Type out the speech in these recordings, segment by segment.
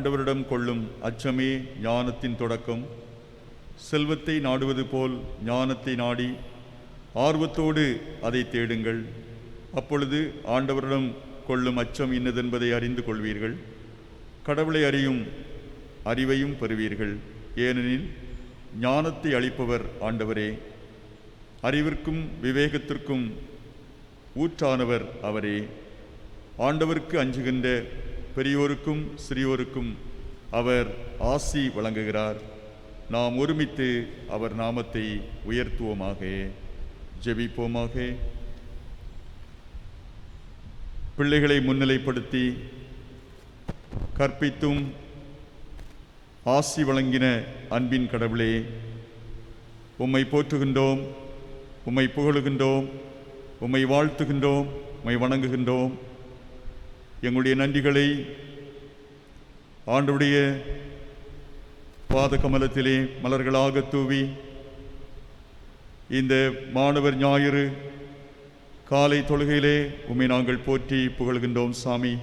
ஆண்டவரிடம் கொள்ளும் அச்சமே ஞானத்தின் தொடக்கம். செல்வத்தை நாடுவது போல் ஞானத்தை நாடி ஆர்வத்தோடு அதை தேடுங்கள். அப்பொழுது ஆண்டவரிடம் கொள்ளும் அச்சம் இன்னதென்பதை அறிந்து கொள்வீர்கள். கடவுளை அறியும் அறிவையும் பெறுவீர்கள். ஏனெனில் ஞானத்தை அளிப்பவர் ஆண்டவரே, அறிவிற்கும் விவேகத்திற்கும் ஊற்றானவர் அவரே. ஆண்டவருக்கு அஞ்சுகின்ற பெரியோருக்கும் சிறியோருக்கும் அவர் ஆசி வழங்குகிறார். நாம் ஒருமித்து அவர் நாமத்தை உயர்த்துவோமாக. ஜெபிப்போமாக. பிள்ளைகளை முன்னிலைப்படுத்தி கற்பித்தும் ஆசி வழங்கின அன்பின் கடவுளே, உம்மை போற்றுகின்றோம், உம்மை புகழுகின்றோம், உம்மை வாழ்த்துகின்றோம், உம்மை வணங்குகின்றோம். எங்களுடைய நன்றிகளை ஆண்டவருடைய பாத கமலத்திலே மலர்களாக தூவி இந்த மாணவர் ஞாயிறு காலை தொழுகையிலே உம்மை நாங்கள் போற்றி புகழ்கின்றோம். சாமி,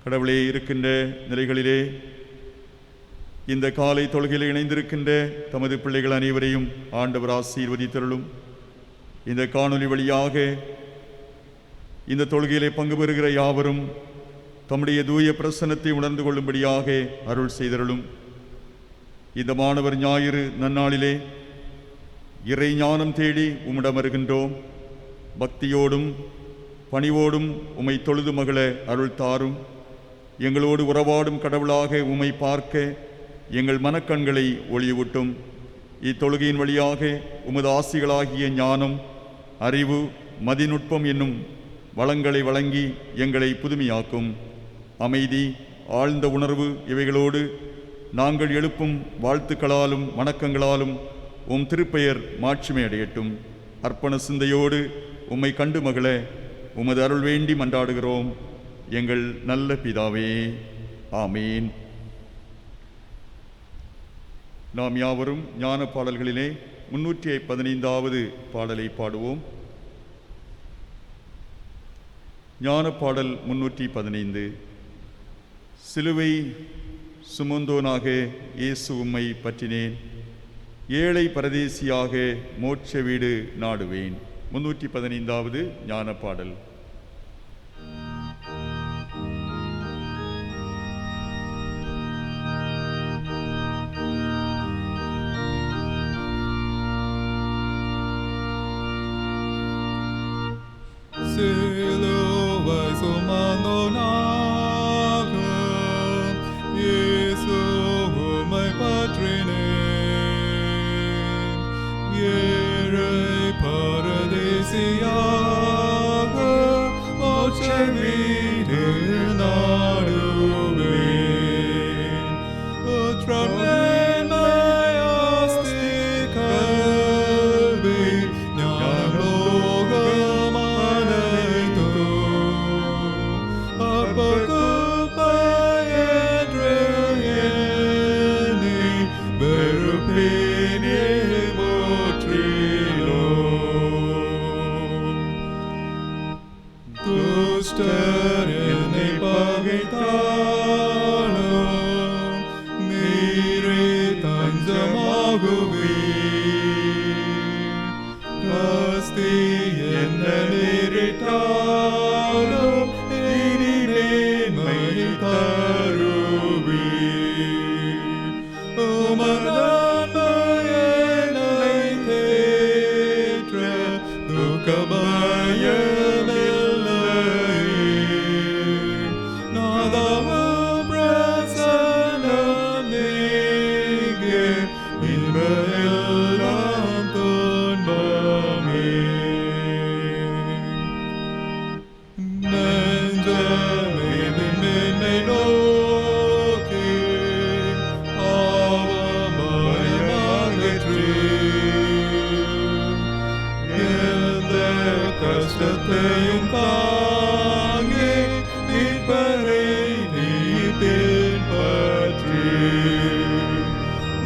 கடவுளே, இருக்கின்ற நிலைகளிலே இந்த காலை தொழுகையில் இணைந்திருக்கின்ற தமது பிள்ளைகள் அனைவரையும் ஆண்டவர் ஆசீர்வதித்தருளும். இந்த காணொலி வழியாக இந்த தொழுகையிலே பங்கு பெறுகிற யாவரும் தம்முடைய தூய பிரசன்னத்தை உணர்ந்து கொள்ளும்படியாக அருள் செய்தருளும். இந்த மாணவர் ஞாயிறு நன்னாளிலே இறை ஞானம் தேடி உம்மிடம் வருகின்றோம். பக்தியோடும் பணிவோடும் உம்மை தொழுது மகிழ அருள் தாரும். எங்களோடு உறவாடும் கடவுளாக உம்மை பார்க்க எங்கள் மனக்கண்களை ஒளியூட்டும். இத்தொழுகையின் வழியாக உமது ஆசிகளாகிய ஞானம், அறிவு, மதிநுட்பம் என்னும் வளங்களை வழங்கி எங்களை புதுமையாக்கும். அமைதி, ஆழ்ந்த உணர்வு இவைகளோடு நாங்கள் எழுப்பும் வாழ்த்துக்களாலும் வணக்கங்களாலும் உம் திருப்பெயர் மாட்சிமை அடையட்டும். அர்ப்பண சிந்தையோடு உம்மை கண்டு மகிழ உமது அருள் வேண்டி மன்றாடுகிறோம் எங்கள் நல்ல பிதாவே. ஆமீன். நாம் யாவரும் ஞான பாடல்களிலே 315வது பாடலை பாடுவோம். ஞான பாடல் 315. சிலுவை சுமந்தோனாக இயேசு உம்மை பற்றினேன், ஏழை பரதேசியாக மோட்ச வீடு நாடுவேன். 315வது ஞான பாடல். Siluவை சுமந்தோனாக இயேசு உம்மை பற்றினேன், ஏழை பரதேசியாக மோட்ச வீடு நாடுவேன். என்னை பகைத்தாலும் நீரே தஞ்சமாகுவே. கஸ்தி என்ன நேரிட்டாலும் நீரேன்மை தருவே. உமதன்மையை தேற்ற துக்கபய கஷ்டத்தையும் தாங்கி மீட்பரை நீ பின்பற்றி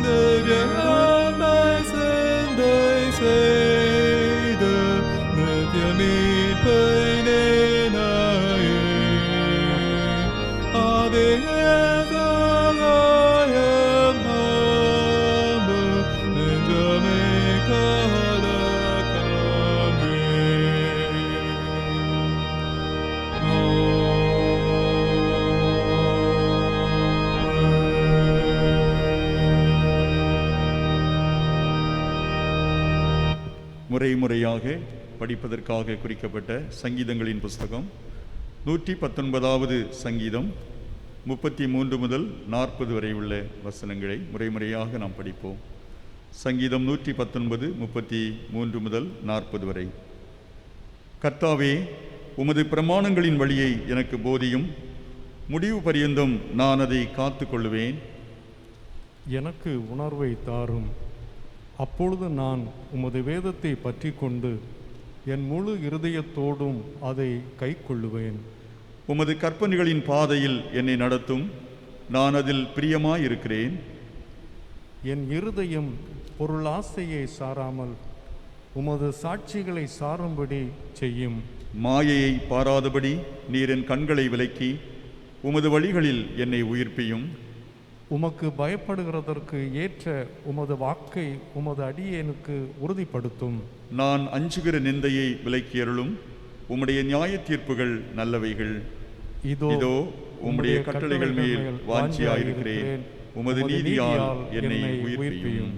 திவ்யமாய் சிந்தை செய்து நித்திய மீட்பை நினையே. ஆவியே முறையாக படிப்பதற்காக குறிக்கப்பட்ட சங்கீதங்களின் புஸ்தகம் 119வது சங்கீதம் 33 முதல் 40 வரை உள்ள வசனங்களை முறையாக நாம் படிப்போம். சங்கீதம் 119 33 முதல் 40 வரை. கர்த்தாவே, உமது பிரமாணங்களின் வழியை எனக்கு போதியும், முடிவு பரியந்தம் நான் அதை காத்து கொள்ளுவேன். எனக்கு உணர்வை தாரும், அப்பொழுது நான் உமது வேதத்தை பற்றி கொண்டு என் முழு இருதயத்தோடும் அதை கை கொள்ளுவேன். உமது கற்பனைகளின் பாதையில் என்னை நடத்தும், நான் அதில் பிரியமாயிருக்கிறேன். என் இருதயம் பொருளாசையை சாராமல் உமது சாட்சிகளை சாரும்படி செய்யும். மாயையை பாராதபடி நீர் என் கண்களை விலக்கி உமது வழிகளில் என்னை உயிர்ப்பியும். உமக்கு பயப்படுகிறதற்கு ஏற்ற உமது வாக்கை உமது அடியேனுக்கு உறுதிப்படுத்தும். நான் அஞ்சுகிற நிந்தையை விலக்கியருளும், உம்முடைய நியாய தீர்ப்புகள் நல்லவைகள். இதோ உம்முடைய கட்டளைகள் மேல் வாஞ்சியாயிருக்கிறேன், உமது நீதியால் என்னை உயிர்ப்பியும்.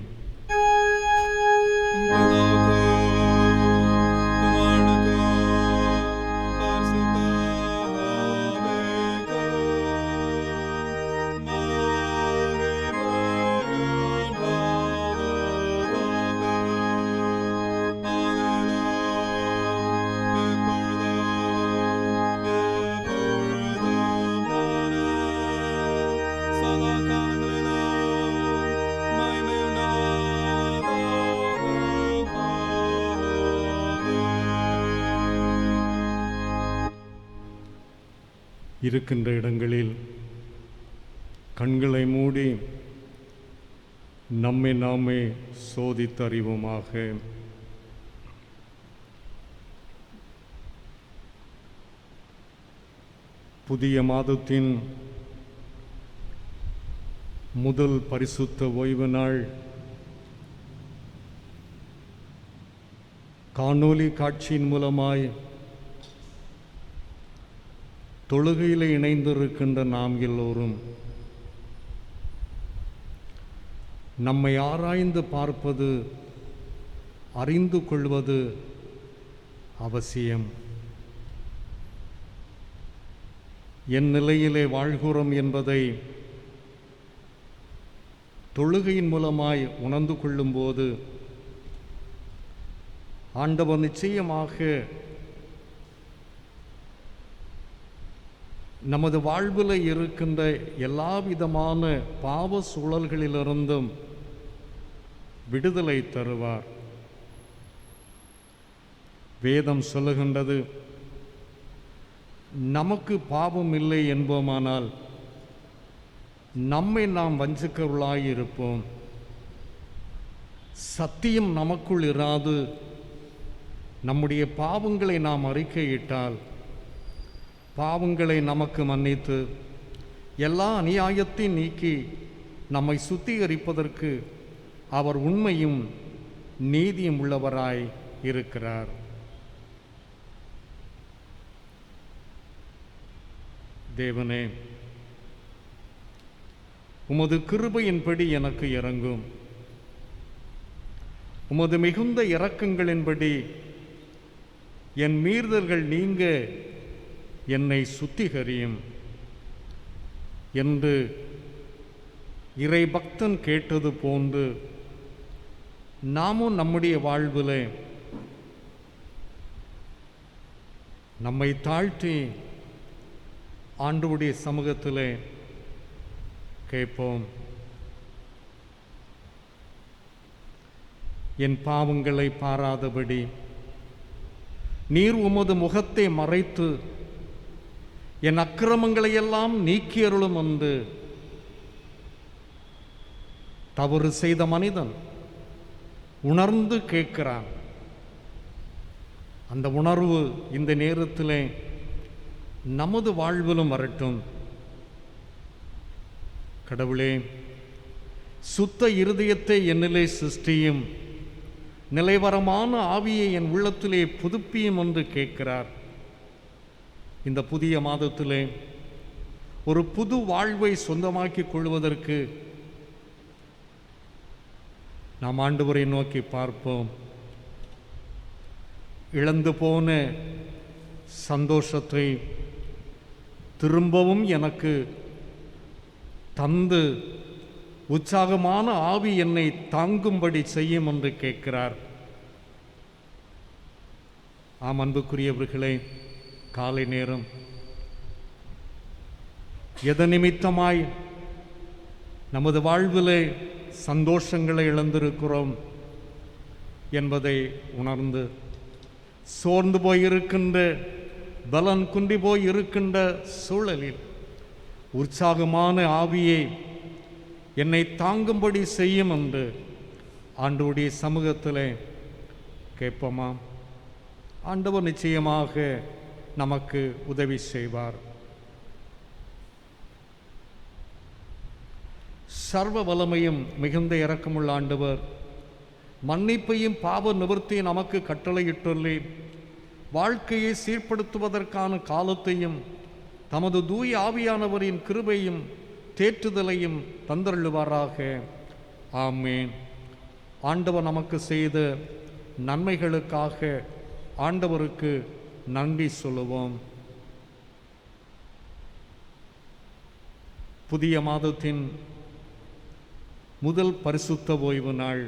இருக்கின்ற இடங்களில் கண்களை மூடி நம்மை நாமே சோதித்தறிவோமாக. புதிய மாதத்தின் முதல் பரிசுத்த ஓய்வு நாள் காணொளி காட்சியின் மூலமாய் தொழுகையில் இணைந்திருக்கின்ற நாம் எல்லோரும் நம்மை ஆராய்ந்து பார்ப்பது, அறிந்து கொள்வது அவசியம். என் நிலையிலே வாழ்கிறோம் என்பதை தொழுகையின் மூலமாய் உணர்ந்து கொள்ளும்போது ஆண்டவர் நிச்சயமாக நமது வாழ்வில் இருக்கின்ற எல்லா விதமான பாவ சூழல்களிலிருந்தும் விடுதலை தருவார். வேதம் சொல்லுகின்றது, நமக்கு பாவம் இல்லை என்போமானால் நம்மை நாம் வஞ்சிக்கவர்களாயிருப்போம். சத்தியம் நமக்குள் இராது நம்முடைய பாவங்களை நாம் அறிக்கையிட்டால் பாவங்களை நமக்கு மன்னித்து எல்லா அநியாயத்தை நீக்கி நம்மை சுத்திகரிப்பதற்கு அவர் உண்மையும் நீதியும் உள்ளவராய் இருக்கிறார். தேவனே, உமது கிருபையின்படி எனக்கு இரங்கும். உமது மிகுந்த இரக்கங்களின்படி என் மீறுதல்கள் நீங்க என்னை சுத்திகரியும் என்று இறை பக்தன் கேட்டது போன்று நாமும் நம்முடைய வாழ்வில் நம்மை தாழ்த்தி ஆண்டவருடைய சமூகத்தில் கேட்போம். என் பாவங்களை பாராதபடி நீர் உமது முகத்தை மறைத்து என் அக்கிரமங்களையெல்லாம் நீக்கியருளும் என்று தவறு செய்த மனிதன் உணர்ந்து கேட்கிறான். அந்த உணர்வு இந்த நேரத்தில் நமது வாழ்விலும் வரட்டும். கடவுளே, சுத்த இருதயத்தை என்னிலே சிருஷ்டியும், நிலைவரமான ஆவியை என் உள்ளத்திலே புதுப்பியும் என்று கேட்கிறார். இந்த புதிய மாதத்திலே ஒரு புது வாழ்வை சொந்தமாக்கிக் கொள்வதற்கு நாம் ஆண்டவரை நோக்கி பார்ப்போம். இழந்து போன சந்தோஷத்தை திரும்பவும் எனக்கு தந்து உற்சாகமான ஆவி என்னை தாங்கும்படி செய்யும் என்று கேட்கிறார். ஆம் அன்புக்குரியவர்களே, காலை நேரம் எத நிமித்தமாய் நமது வாழ்விலே சந்தோஷங்களை இழந்திருக்கிறோம் என்பதை உணர்ந்து, சோர்ந்து போயிருக்கின்ற, பலன் குன்றி போய் இருக்கின்ற சூழலில் உற்சாகமான ஆவியை என்னை தாங்கும்படி செய்யும் என்று ஆண்டவருடைய சமூகத்தில் கேட்போமா? ஆண்டவர் நிச்சயமாக நமக்கு உதவி செய்வார். சர்வ வல்லமையும் மிகுந்த இரக்கமுள்ள ஆண்டவர் மன்னிப்பையும் பாவ நிவர்த்தியை நமக்கு கட்டளையிட்டுள்ளே வாழ்க்கையை சீர்படுத்துவதற்கான காலத்தையும் தமது தூய ஆவியானவரின் கிருபையும் தேற்றுதலையும் தந்தருளுவாராக. ஆமேன். ஆண்டவர் நமக்கு செய்த நன்மைகளுக்காக ஆண்டவருக்கு நன்றி சொல்லுவோம். புதிய மாதத்தின் முதல் பரிசுத்த ஓய்வு நாள்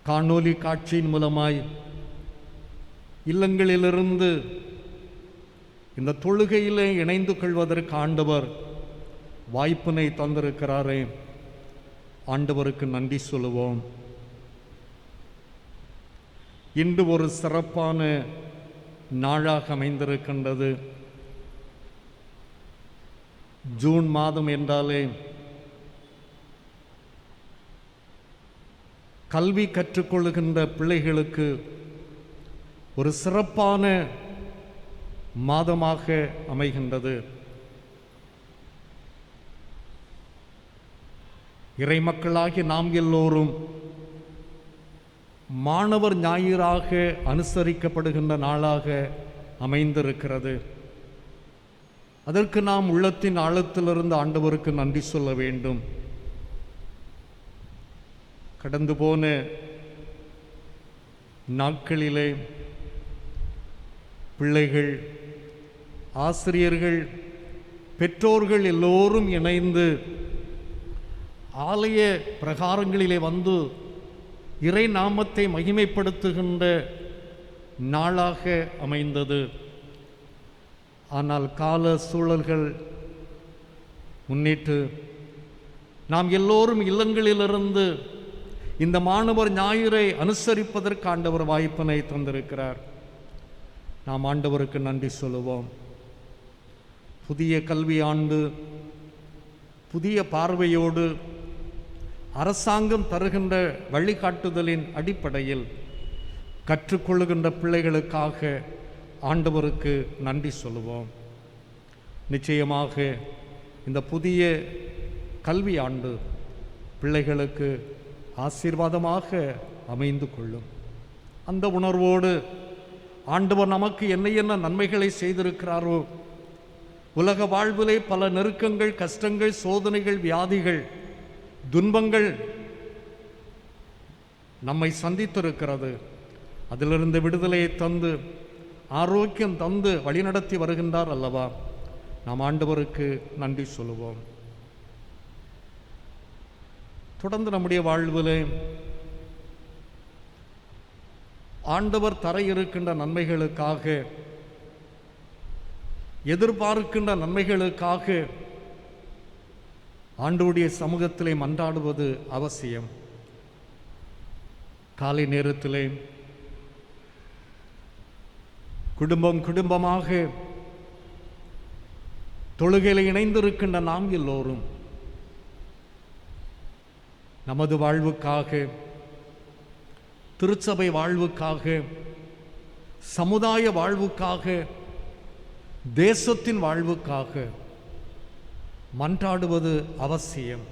காணொலி காட்சியின் மூலமாய் இல்லங்களிலிருந்து இந்த தொழுகையிலே இணைந்து கொள்வதற்கு ஆண்டவர் வாய்ப்பினை தந்திருக்கிறாரே, ஆண்டவருக்கு நன்றி சொல்லுவோம். இன்று ஒரு சிறப்பான நாளாக அமைந்திருக்கின்றது. ஜூன் மாதம் என்றாலே கல்வி கற்றுக்கொள்ளுகின்ற பிள்ளைகளுக்கு ஒரு சிறப்பான மாதமாக அமைகின்றது. இறைமக்களாகிய நாம் எல்லோரும் மாணவர் ஞாயிறாக அனுசரிக்கப்படுகின்ற நாளாக அமைந்திருக்கிறது. அதற்கு நாம் உள்ளத்தின் ஆழத்திலிருந்து ஆண்டவருக்கு நன்றி சொல்ல வேண்டும். கடந்து போன நாட்களிலே பிள்ளைகள், ஆசிரியர்கள், பெற்றோர்கள் எல்லோரும் இணைந்து ஆலய பிரகாரங்களிலே வந்து இறை நாமத்தை மகிமைப்படுத்துகின்ற நாளாக அமைந்தது. ஆனால் கால சூழல்கள் முன்னிட்டு நாம் எல்லோரும் இல்லங்களிலிருந்து இந்த மாணவர் ஞாயிறை அனுசரிப்பதற்கு ஆண்டவர் வாய்ப்பினை தந்திருக்கிறார். நாம் ஆண்டவருக்கு நன்றி சொல்லுவோம். புதிய கல்வி ஆண்டு புதிய பார்வையோடு அரசாங்கம் தருகின்ற வழிகாட்டுதலின் அடிப்படையில் கற்றுக்கொள்ளுகின்ற பிள்ளைகளுக்காக ஆண்டவருக்கு நன்றி சொல்லுவோம். நிச்சயமாக இந்த புதிய கல்வி ஆண்டு பிள்ளைகளுக்கு ஆசீர்வாதமாக அமைந்து கொள்ளும். அந்த உணர்வோடு ஆண்டவர் நமக்கு என்ன நன்மைகளை செய்திருக்கிறாரோ, உலக வாழ்விலே பல நெருக்கங்கள், கஷ்டங்கள், சோதனைகள், வியாதிகள், துன்பங்கள் நம்மை சந்தித்திருக்கிறது. அதிலிருந்து விடுதலையை தந்து ஆரோக்கியம் தந்து வழிநடத்தி வருகின்றார் அல்லவா? நாம் ஆண்டவருக்கு நன்றி சொல்லுவோம். தொடர்ந்து நம்முடைய வாழ்விலே ஆண்டவர் தர இருக்கின்ற நன்மைகளுக்காக, எதிர்பார்க்கின்ற நன்மைகளுக்காக ஆண்டவருடைய சமூகத்திலே மன்றாடுவது அவசியம். காலை நேரத்திலே குடும்பமாக தொழுகையில் இணைந்திருக்கின்ற நாம் எல்லோரும் நமது வாழ்வுக்காக, திருச்சபை வாழ்வுக்காக, சமுதாய வாழ்வுக்காக, தேசத்தின் வாழ்வுக்காக மன்றாடுவது அவசியம்.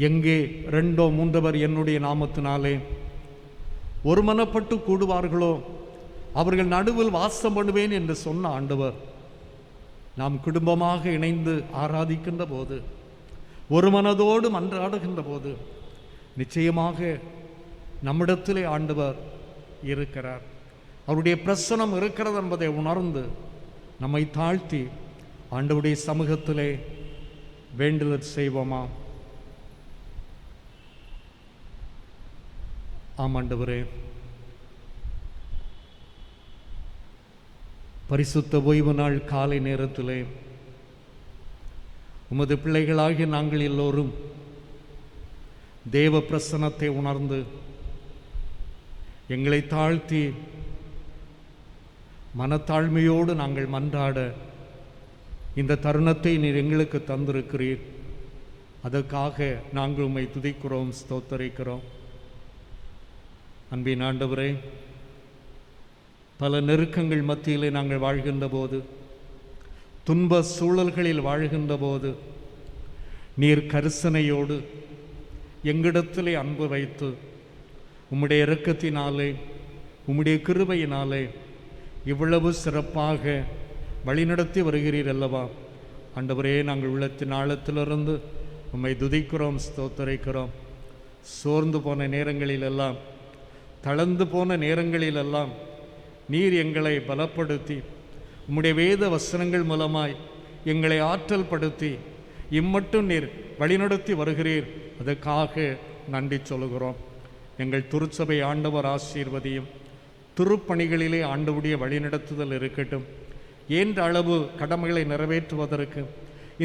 எங்கே 2 or 3 என்னுடைய நாமத்தினாலே ஒருமனப்பட்டு கூடுவார்களோ அவர்கள் நடுவில் வாசம் பண்ணுவேன் என்று சொன்ன ஆண்டவர், நாம் குடும்பமாக இணைந்து ஆராதிக்கின்ற போது, ஒரு மனதோடு மன்றாடுகின்ற போது நிச்சயமாக நம்மிடத்திலே ஆண்டவர் இருக்கிறார். அவருடைய பிரசனம் இருக்கிறது என்பதை உணர்ந்து நம்மை தாழ்த்தி ஆண்டவருடைய சமூகத்திலே வேண்டுதல் செய்வோமா? ஆம் ஆண்டவரே, பரிசுத்த ஓய்வு நாள் காலை நேரத்திலே உமது பிள்ளைகளாகிய நாங்கள் எல்லோரும் தேவ பிரசன்னத்தை உணர்ந்து எங்களை தாழ்த்தி மனத்தாழ்மையோடு நாங்கள் மன்றாட இந்த தருணத்தை நீர் எங்களுக்கு தந்திருக்கிறீர். அதற்காக நாங்கள் உம்மை துதிக்கிறோம், ஸ்தோத்தரிக்கிறோம். அன்பின் ஆண்டவரே, பல நெருக்கங்கள் மத்தியிலே நாங்கள் வாழ்கின்ற போது, துன்ப சூழல்களில் வாழ்கின்ற போது நீர் கரிசனையோடு எங்களிடத்திலே அன்பு வைத்து உம்முடைய இரக்கத்தினாலே உம்முடைய கிருபையினாலே இவ்வளவு சிறப்பாக வழிநடத்தி வருகிறீர் அல்லவா? ஆண்டவரே, நாங்கள் உள்ளத்தின் ஆழத்திலிருந்து உம்மை துதிக்கிறோம், ஸ்தோத்தரிக்கிறோம். சோர்ந்து போன நேரங்களிலெல்லாம், தளர்ந்து போன நேரங்களிலெல்லாம் நீர் எங்களை பலப்படுத்தி உம்முடைய வேத வசனங்கள் மூலமாய் எங்களை ஆற்றல் படுத்தி இம்மட்டும் நீர் வழிநடத்தி வருகிறீர். அதற்காக நன்றி சொல்கிறோம். எங்கள் திருச்சபை ஆண்டவர் ஆசீர்வதியும். திருப்பணிகளிலே ஆண்டவருடைய வழிநடத்துதல் இருக்கட்டும். என்ற அளவு கடமைகளை நிறைவேற்றுவதற்கு,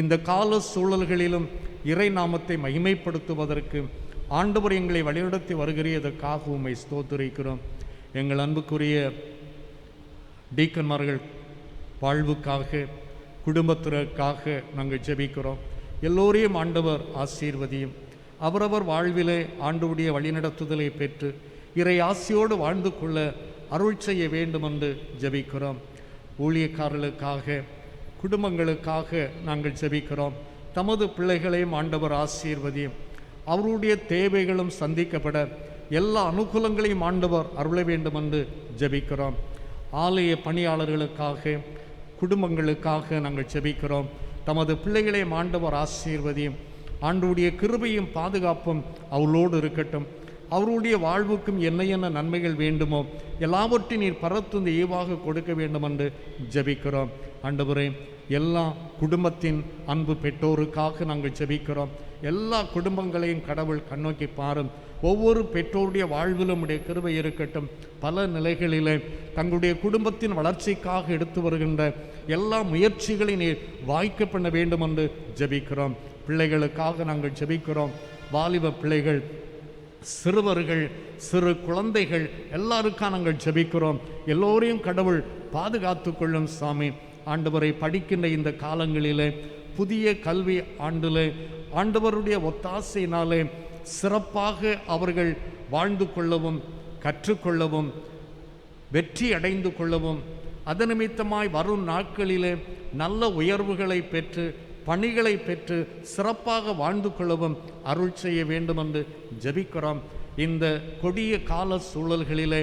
இந்த கால சூழல்களிலும் இறை நாமத்தை மகிமைப்படுத்துவதற்கு ஆண்டவர் எங்களை வழிநடத்தி வருகிறதற்காக உம்மை ஸ்தோத்திரிக்கிறோம். எங்கள் அன்புக்குரிய டீக்கன்மார்கள் வாழ்வுக்காக, குடும்பத்திற்காக நாங்கள் ஜெபிக்கிறோம். எல்லோரையும் ஆண்டவர் ஆசீர்வதியும். அவரவர் வாழ்விலே ஆண்டவருடைய வழிநடத்துதலை பெற்று இறை ஆசியோடு வாழ்ந்து கொள்ள அருள் செய்ய வேண்டும் என்று ஜெபிக்கிறோம். ஊழியக்காரர்களுக்காக, குடும்பங்களுக்காக நாங்கள் ஜெபிக்கிறோம். தமது பிள்ளைகளையும் ஆண்டவர் ஆசீர்வதியும். அவருடைய தேவைகளும் சந்திக்கப்பட எல்லா அனுகூலங்களையும் ஆண்டவர் அருள வேண்டும் என்று ஜெபிக்கிறோம். ஆலய பணியாளர்களுக்காக, குடும்பங்களுக்காக நாங்கள் ஜெபிக்கிறோம். தமது பிள்ளைகளையும் ஆண்டவர் ஆசீர்வதியும். ஆண்டவருடைய கிருபையும் பாதுகாப்பும் அவளோடு இருக்கட்டும். அவருடைய வாழ்வுக்கும் என்ன நன்மைகள் வேண்டுமோ எல்லாவற்றையும் நீர் பரத்துந்து ஈவாக கொடுக்க வேண்டும் என்று ஜெபிக்கிறோம். ஆண்டவரே, எல்லா குடும்பத்தின் அன்பு பெற்றோருக்காக நாங்கள் ஜெபிக்கிறோம். எல்லா குடும்பங்களையும் கடவுள் கண்ணோக்கி பாரும். ஒவ்வொரு பெற்றோருடைய வாழ்விலும் உடைய கிருபை இருக்கட்டும். பல நிலைகளிலே தங்களுடைய குடும்பத்தின் வளர்ச்சிக்காக எடுத்து வருகின்ற எல்லா முயற்சிகளையும் நீர் வாய்க்க பண்ண வேண்டும் என்று ஜெபிக்கிறோம். பிள்ளைகளுக்காக நாங்கள் ஜெபிக்கிறோம். வாலிப பிள்ளைகள், சிறுவர்கள், சிறு குழந்தைகள் எல்லாருக்காக நாங்கள் ஜெபிக்கிறோம். எல்லோரையும் கடவுள் பாதுகாத்து கொள்ளும் சாமி. ஆண்டவரை படிக்கின்ற இந்த காலங்களிலே, புதிய கல்வி ஆண்டிலே ஆண்டவருடைய ஒத்தாசையினாலே சிறப்பாக அவர்கள் வாழ்ந்து கொள்ளவும், கற்றுக்கொள்ளவும், வெற்றி அடைந்து கொள்ளவும், அதன் நிமித்தமாய் வரும் நாட்களிலே நல்ல உயர்வுகளை பெற்று, பணிகளை பெற்று சிறப்பாக வாழ்ந்து கொள்ளவும் அருள் செய்ய வேண்டும் என்று ஜெபிக்கிறோம். இந்த கொடிய கால சூழல்களிலே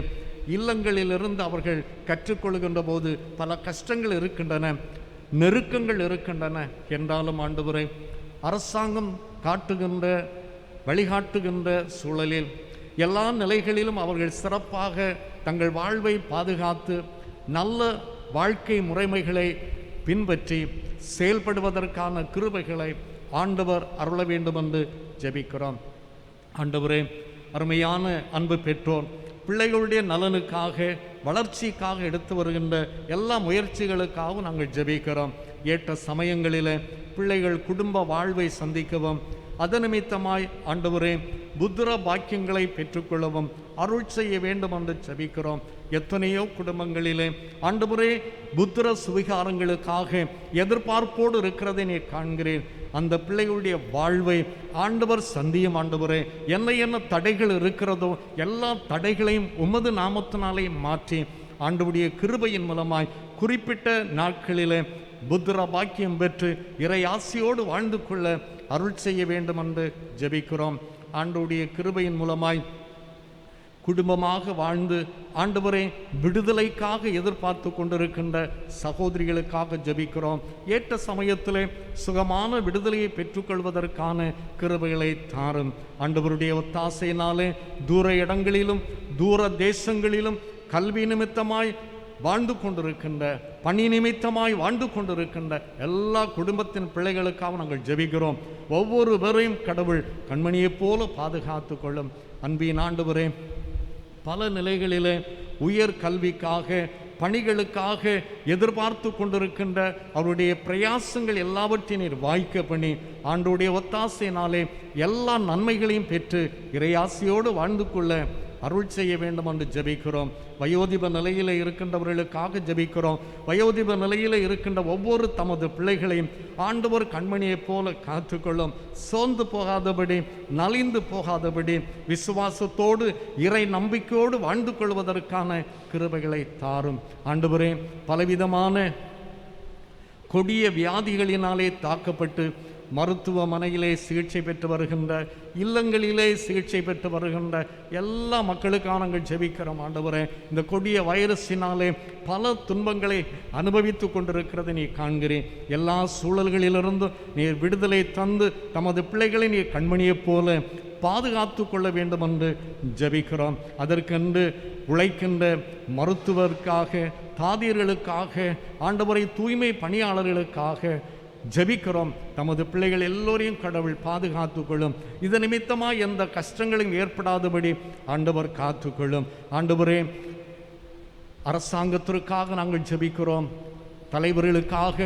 இல்லங்களிலிருந்து அவர்கள் கற்றுக்கொள்கின்ற போது பல கஷ்டங்கள் இருக்கின்றன, நெருக்கங்கள் இருக்கின்றன. என்றாலும் ஆண்டவரே, அரசாங்கம் காட்டுகின்ற, வழிகாட்டுகின்ற சூழலில் எல்லா நிலைகளிலும் அவர்கள் சிறப்பாக தங்கள் வாழ்வை பாதுகாத்து நல்ல வாழ்க்கை முறைமைகளை பின்பற்றி செயல்படுவதற்கான கிருபைகளை ஆண்டவர் அருள வேண்டும் என்று ஜெபிக்கிறோம். ஆண்டவரே, அருமையான அன்பு பெற்றோர் பிள்ளைகளுடைய நலனுக்காக, வளர்ச்சிக்காக எடுத்து வருகின்ற எல்லா முயற்சிகளுக்காகவும் நாங்கள் ஜெபிக்கிறோம். ஏற்ற சமயங்களில் பிள்ளைகள் குடும்ப வாழ்வை சந்திக்கவும், அதன் நிமித்தமாய் ஆண்டவரே புத்திர பாக்கியங்களை பெற்றுக்கொள்ளவும் அருள் செய்ய வேண்டும் என்று ஜெபிக்கிறோம். எத்தனையோ குடும்பங்களிலே ஆண்டவரே புத்திர சுவிகாரங்களுக்காக எதிர்பார்ப்போடு இருக்கிறதை நீ காண்கிறேன். அந்த பிள்ளைகளுடைய வாழ்வை ஆண்டவர் சந்தியும். ஆண்டவரே, என்ன தடைகள் இருக்கிறதோ எல்லா தடைகளையும் உமது நாமத்தினாலே மாற்றி ஆண்டவருடைய கிருபையின் மூலமாய் குறிப்பிட்ட நாட்களிலே புத்திர பாக்கியம் பெற்று இறை ஆசியோடு வாழ்ந்து கொள்ள அருள் செய்ய வேண்டும் என்று ஜெபிக்கிறோம். ஆண்டவருடைய கிருபையின் மூலமாய் குடும்பமாக வாழ்ந்து ஆண்டவரே விடுதலைக்காக எதிர்பார்த்து கொண்டிருக்கின்ற சகோதரிகளுக்காக ஜெபிக்கிறோம். ஏற்ற சமயத்திலே சுகமான விடுதலையை பெற்றுக்கொள்வதற்கான கிருபைகளை தாரும். ஆண்டவருடைய ஒத்தாசையினாலே தூர இடங்களிலும் தூர தேசங்களிலும் கல்வி நிமித்தமாய் வாழ்ந்து கொண்டிருக்கின்ற, பணி நிமித்தமாய் வாழ்ந்து கொண்டிருக்கின்ற எல்லா குடும்பத்தின் பிள்ளைகளுக்காக நாங்கள் ஜெபிக்கிறோம். ஒவ்வொருவரையும் கடவுள் கண்மணியைப் போல பாதுகாத்து கொள்ளும். அன்பின் ஆண்டவரே, பல நிலைகளிலே உயர் கல்விக்காக பணிகளுக்காக எதிர்பார்த்து கொண்டிருக்கின்ற அவருடைய பிரயாசங்கள் எல்லாவற்றையும் நீர் வாய்க்க பண்ணி ஆண்டோடைய ஒத்தாசையினாலே எல்லா நன்மைகளையும் பெற்று இறையாசியோடு வாழ்ந்து கொள்ள அருள் செய்ய வேண்டும் என்று ஜெபிக்கிறோம். வயோதிப நிலையில் இருக்கின்றவர்களுக்காக ஜெபிக்கிறோம். வயோதிப நிலையில் இருக்கின்ற ஒவ்வொரு தமது பிள்ளைகளையும் ஆண்டவர் கண்மணியைப் போல காத்துக்கொள்ளும். சோர்ந்து போகாதபடி, நலிந்து போகாதபடி, விசுவாசத்தோடு இறை நம்பிக்கையோடு வாழ்ந்து கொள்வதற்கான கிருபைகளை தாரும். ஆண்டவரே, பலவிதமான கொடிய வியாதிகளினாலே தாக்கப்பட்டு மருத்துவமனையிலே சிகிச்சை பெற்று வருகின்ற, இல்லங்களிலே சிகிச்சை பெற்று வருகின்ற எல்லா மக்களுக்காக நாங்கள் ஜெபிக்கிறோம். ஆண்டவரே, இந்த கொடிய வைரஸினாலே பல துன்பங்களை அனுபவித்து கொண்டிருக்கிறது நீ காண்கிறேன். எல்லா சூழல்களிலிருந்தும் நீர் விடுதலை தந்து தமது பிள்ளைகளை நீர் கண்மணியைப் போல பாதுகாத்து கொள்ள வேண்டும் என்று ஜெபிக்கிறோம். அதற்கென்று உழைக்கின்ற மருத்துவருக்காக, தாதியர்களுக்காக, ஆண்டவரை தூய்மை பணியாளர்களுக்காக ஜெபிக்கிறோம். தமது பிள்ளைகள் எல்லோரையும் கடவுள் பாதுகாத்து கொள்ளும். இது நிமித்தமாக எந்த கஷ்டங்களும் ஏற்படாதபடி ஆண்டவர் காத்துக்கொள்ளும். ஆண்டவரே, அரசாங்கத்திற்காக நாங்கள் ஜெபிக்கிறோம். தலைவர்களுக்காக,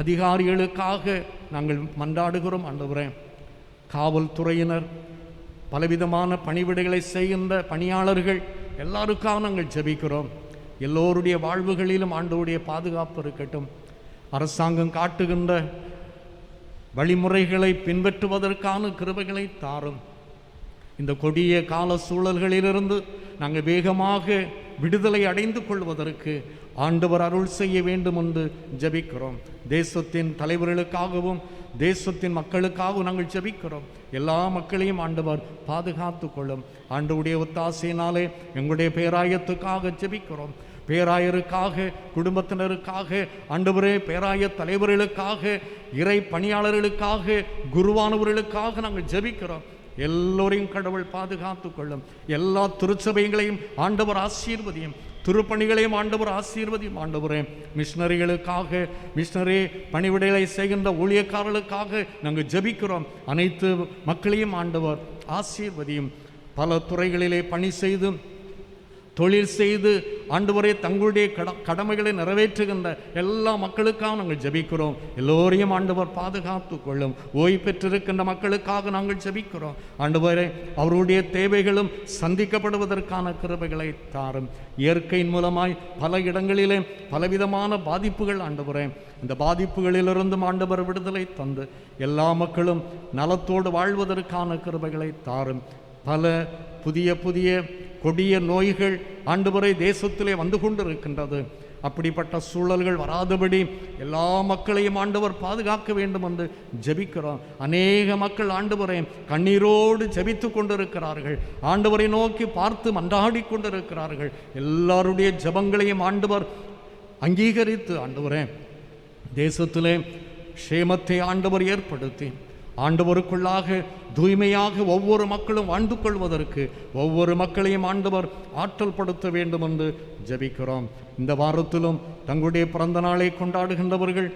அதிகாரிகளுக்காக நாங்கள் மன்றாடுகிறோம். ஆண்டவரே, காவல்துறையினர், பலவிதமான பணிவிடைகளை செய்கின்ற பணியாளர்கள் எல்லாருக்காக நாங்கள் ஜெபிக்கிறோம். எல்லோருடைய வாழ்வுகளிலும் ஆண்டவருடைய பாதுகாப்பு இருக்கட்டும். அரசாங்கம் காட்டுகின்ற வழிமுறைகளை பின்பற்றுவதற்கான கிருபைகளை தாரும். இந்த கொடிய கால சூழல்களிலிருந்து நாங்கள் வேகமாக விடுதலை அடைந்து கொள்வதற்கு ஆண்டவர் அருள் செய்ய வேண்டும் என்று ஜெபிக்கிறோம். தேசத்தின் தலைவர்களுக்காகவும் தேசத்தின் மக்களுக்காகவும் நாங்கள் ஜெபிக்கிறோம். எல்லா மக்களையும் ஆண்டவர் பாதுகாத்து கொள்ளும். ஆண்டவருடைய ஒத்தாசையினாலே எங்களுடைய பேராயத்துக்காக ஜெபிக்கிறோம். பேராயருக்காக, குடும்பத்தினருக்காக, ஆண்டவரே, பேராய தலைவர்களுக்காக, இறை பணியாளர்களுக்காக, குருவானவர்களுக்காக நாங்கள் ஜெபிக்கிறோம். எல்லோரையும் கடவுள் பாதுகாத்து கொள்ளும். எல்லா திருச்சபைகளையும் ஆண்டவர் ஆசீர்வதியும். திருப்பணிகளையும் ஆண்டவர் ஆசீர்வதியும். ஆண்டவரே, மிஷனரிகளுக்காக, மிஷனரி பணிவிடைகளை செய்கின்ற ஊழியக்காரர்களுக்காக நாங்கள் ஜெபிக்கிறோம். அனைத்து மக்களையும் ஆண்டவர் ஆசீர்வதியும். பல துறைகளிலே பணி செய்து, தொழில் செய்து ஆண்டவரே தங்களுடைய கடமைகளை நிறைவேற்றுகின்ற எல்லா மக்களுக்காக நாங்கள் ஜெபிக்கிறோம். எல்லோரையும் ஆண்டவர் பாதுகாத்து கொள்ளும். ஓய்வு பெற்றிருக்கின்ற மக்களுக்காக நாங்கள் ஜெபிக்கிறோம். ஆண்டவரே, அவருடைய தேவைகளும் சந்திக்கப்படுவதற்கான கிருபைகளை தாரும். இயற்கையின் மூலமாய் பல இடங்களிலே பலவிதமான பாதிப்புகள் ஆண்டவரே, இந்த பாதிப்புகளிலிருந்தும் ஆண்டவர் விடுதலை தந்து எல்லா மக்களும் நலத்தோடு வாழ்வதற்கான கிருபைகளை தாரும். பல புதிய புதிய கொடிய நோய்கள் ஆண்டவரே தேசத்திலே வந்து கொண்டிருக்கின்றது. அப்படிப்பட்ட சூழல்கள் வராதபடி எல்லா மக்களையும் ஆண்டவர் பாதுகாக்க வேண்டும் என்று ஜெபிக்கிறோம். அநேக மக்கள் ஆண்டவரை கண்ணீரோடு ஜெபித்து கொண்டிருக்கிறார்கள். ஆண்டவரை நோக்கி பார்த்து மன்றாடி கொண்டிருக்கிறார்கள். எல்லாருடைய ஜெபங்களையும் ஆண்டவர் அங்கீகரித்து ஆண்டவரே தேசத்திலே க்ஷேமத்தை ஆண்டவர் ஏற்படுத்தி ஆண்டவருக்குள்ளாக தூய்மையாக ஒவ்வொரு மக்களும் வாழ்ந்து கொள்வதற்கு ஒவ்வொரு மக்களையும் ஆண்டவர் ஆற்றல் படுத்த வேண்டும் என்று ஜெபிக்கிறோம். இந்த வாரத்திலும் தங்களுடைய பிறந்த நாளை கொண்டாடுகின்றவர்கள்,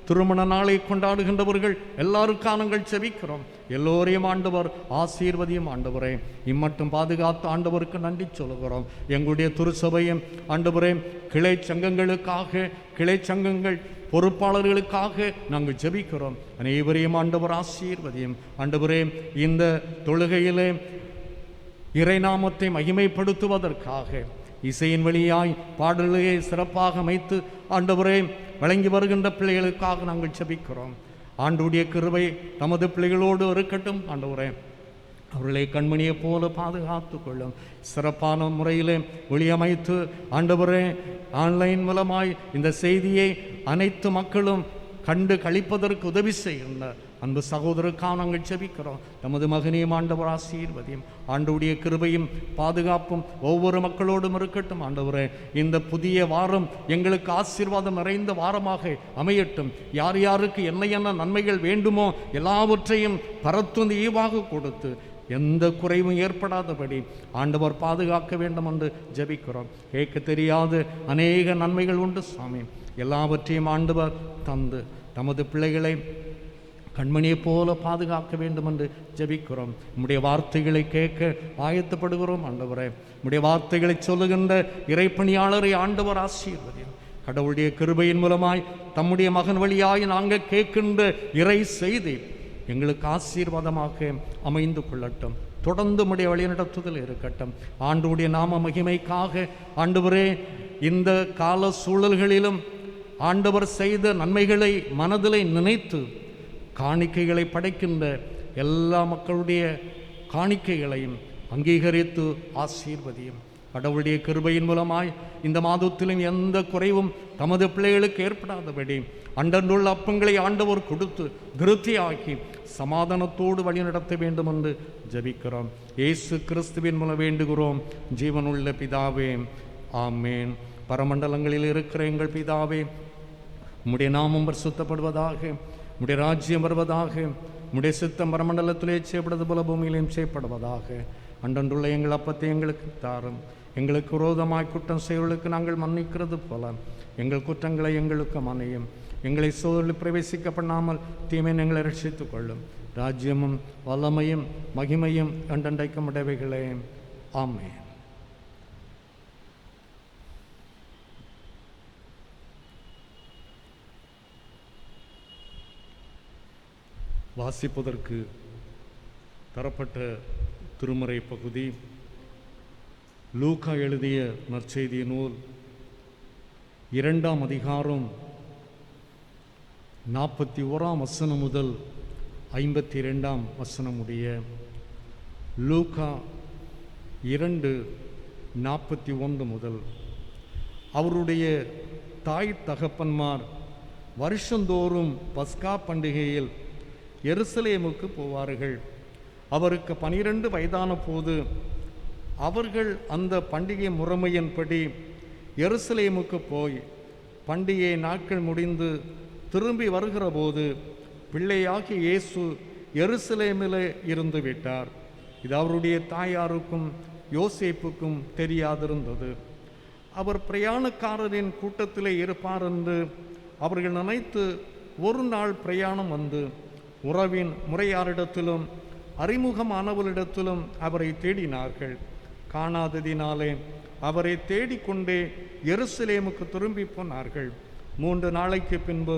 திருமண நாளை கொண்டாடுகின்றவர்கள் எல்லாருக்காக நாங்கள் ஜெபிக்கிறோம். எல்லோரையும் ஆண்டவர் ஆசீர்வதியும். ஆண்டவரே, இம்மட்டும் பாதுகாத்து ஆண்டவருக்கு நன்றி சொல்கிறோம். எங்களுடைய திருச்சபையும் ஆண்டவரே கிளை சங்கங்களுக்காக, கிளை சங்கங்கள் பொறுப்பாளர்களுக்காக நாங்கள் ஜெபிக்கிறோம். அனைவரையும் ஆண்டவர் ஆசீர்வதியும். ஆண்டவரே, இந்த தொழுகையிலே இறைநாமத்தை மகிமைப்படுத்துவதற்காக இசையின் வழியாய் பாடல்களை சிறப்பாக அமைத்து ஆண்டவரே வழங்கி வருகின்ற பிள்ளைகளுக்காக நாங்கள் ஜெபிக்கிறோம். ஆண்டவருடைய கிருபை நமது பிள்ளைகளோடு இருக்கட்டும். ஆண்டவரே, அவர்களை கண்மணியை போல பாதுகாத்து கொள்ளும். சிறப்பான முறையில் ஒளியமைத்து ஆண்டவரே ஆன்லைன் மூலமாய் இந்த செய்தியை அனைத்து மக்களும் கண்டு கழிப்பதற்கு உதவி செய்கின்ற அன்பு சகோதரருக்காக நாங்கள் ஜெபிக்கிறோம். தமது மகனையும் ஆண்டவர் ஆசீர்வதியும், ஆண்டவருடைய கிருபையும் பாதுகாப்பும் ஒவ்வொரு மக்களோடும் இருக்கட்டும். ஆண்டவரே, இந்த புதிய வாரம் எங்களுக்கு ஆசீர்வாதம் நிறைந்த வாரமாக அமையட்டும். யார் யாருக்கு என்ன என்ன நன்மைகள் வேண்டுமோ எல்லாவற்றையும் பரத்துந்து ஈவாக கொடுத்து எந்த குறைவும் ஏற்படாதபடி ஆண்டவர் பாதுகாக்க வேண்டும் என்று ஜெபிக்கிறோம். கேட்க தெரியாத அநேக நன்மைகள் உண்டு சாமி. எல்லாவற்றையும் ஆண்டவர் தந்து தமது பிள்ளைகளை கண்மணியைப் போல பாதுகாக்க வேண்டும் என்று ஜெபிக்கிறோம். உம்முடைய வார்த்தைகளை கேட்க ஆயத்தப்படுகிறோம். ஆண்டவரே, உம்முடைய வார்த்தைகளை சொல்லுகின்ற இறைப்பணியாளரை ஆண்டவர் ஆசீர்வதியும். கடவுளுடைய கிருபையின் மூலமாய் தம்முடைய மகன் வழியாய் நாங்கள் கேட்கின்ற இறை செய்தி எங்களுக்கு ஆசீர்வாதமாக அமைந்து கொள்ளட்டும். தொடர்ந்து உம்முடைய வழிநடத்துதல் இருக்கட்டும். ஆண்டவருடைய நாம மகிமைக்காக ஆண்டவரே, இந்த கால சூழல்களிலும் ஆண்டவர் செய்த நன்மைகளை மனதிலே நினைத்து காணிக்கைகளை படைக்கின்ற எல்லா மக்களுடைய காணிக்கைகளையும் அங்கீகரித்து ஆசீர்வதியும். கடவுளுடைய கிருபையின் மூலமாய் இந்த மாதத்திலும் எந்த குறைவும் தமது பிள்ளைகளுக்கு ஏற்படாதபடி அன்றன்றுள்ள அப்பங்களை ஆண்டவர் கொடுத்து திருப்தியாக்கி சமாதானத்தோடு வழிநடத்த வேண்டும் என்று ஜெபிக்கிறோம். இயேசு கிறிஸ்துவின் மூலம் வேண்டுகிறோம் ஜீவனுள்ள பிதாவே, ஆமேன். பரமண்டலங்களில் இருக்கிற எங்கள் பிதாவே, உம்முடைய நாமம் பரிசுத்தப்படுவதாக, உம்முடைய ராஜ்யம் வருவதாக, உம்முடைய சித்தம் பரமண்டலத்திலே செய்யப்படுவது போல பூமியிலையும் செய்யப்படுவதாக. அன்றன்றுள்ள எங்கள் அப்பத்தை எங்களுக்கு தாரும். எங்களுக்கு விரோதமாய் குற்றம் செய்வர்களுக்கு நாங்கள் மன்னிக்கிறது போல எங்கள் குற்றங்களை எங்களுக்கு மன்னியும். எங்களை சோதரில் பிரவேசிக்க பண்ணாமல் தீமை எங்களை ரட்சித்துக் கொள்ளும். ராஜ்யமும் வல்லமையும் மகிமையும் அன்றண்டைக்கும் உடையவைகளே, ஆமென். வாசிப்பதற்கு தரப்பட்ட திருமறை பகுதி லூக்கா எழுதிய நற்செய்தி நூல் 2ஆம் அதிகாரம் 41ஆம் வசனம் முதல் 52ஆம் வசனம் உடைய. லூக்கா 2:41 முதல். அவருடைய தாய் தகப்பன்மார் வருஷந்தோறும் பஸ்கா பண்டிகையில் எருசலேமுக்கு போவார்கள். அவருக்கு 12 வயதான போது அவர்கள் அந்த பண்டிகை முறைமையின்படி எருசலேமுக்கு போய் பண்டிகை நாட்கள் முடிந்து திரும்பி வருகிற போது பிள்ளையாகி இயேசு எருசலேமிலே இருந்து விட்டார். இது அவருடைய தாயாருக்கும் யோசேப்புக்கும் தெரியாதிருந்தது. அவர் பிரயாணக்காரரின் கூட்டத்திலே இருப்பார் என்று அவர்கள் நினைத்து ஒரு நாள் பிரயாணம் வந்து உறவின் முறையாரிடத்திலும் அறிமுகமானவரிடத்திலும் அவரை தேடினார்கள். காணாததினாலே அவரை தேடிக்கொண்டே எருசலேமுக்கு திரும்பி போனார்கள். 3 நாளைக்கு பின்பு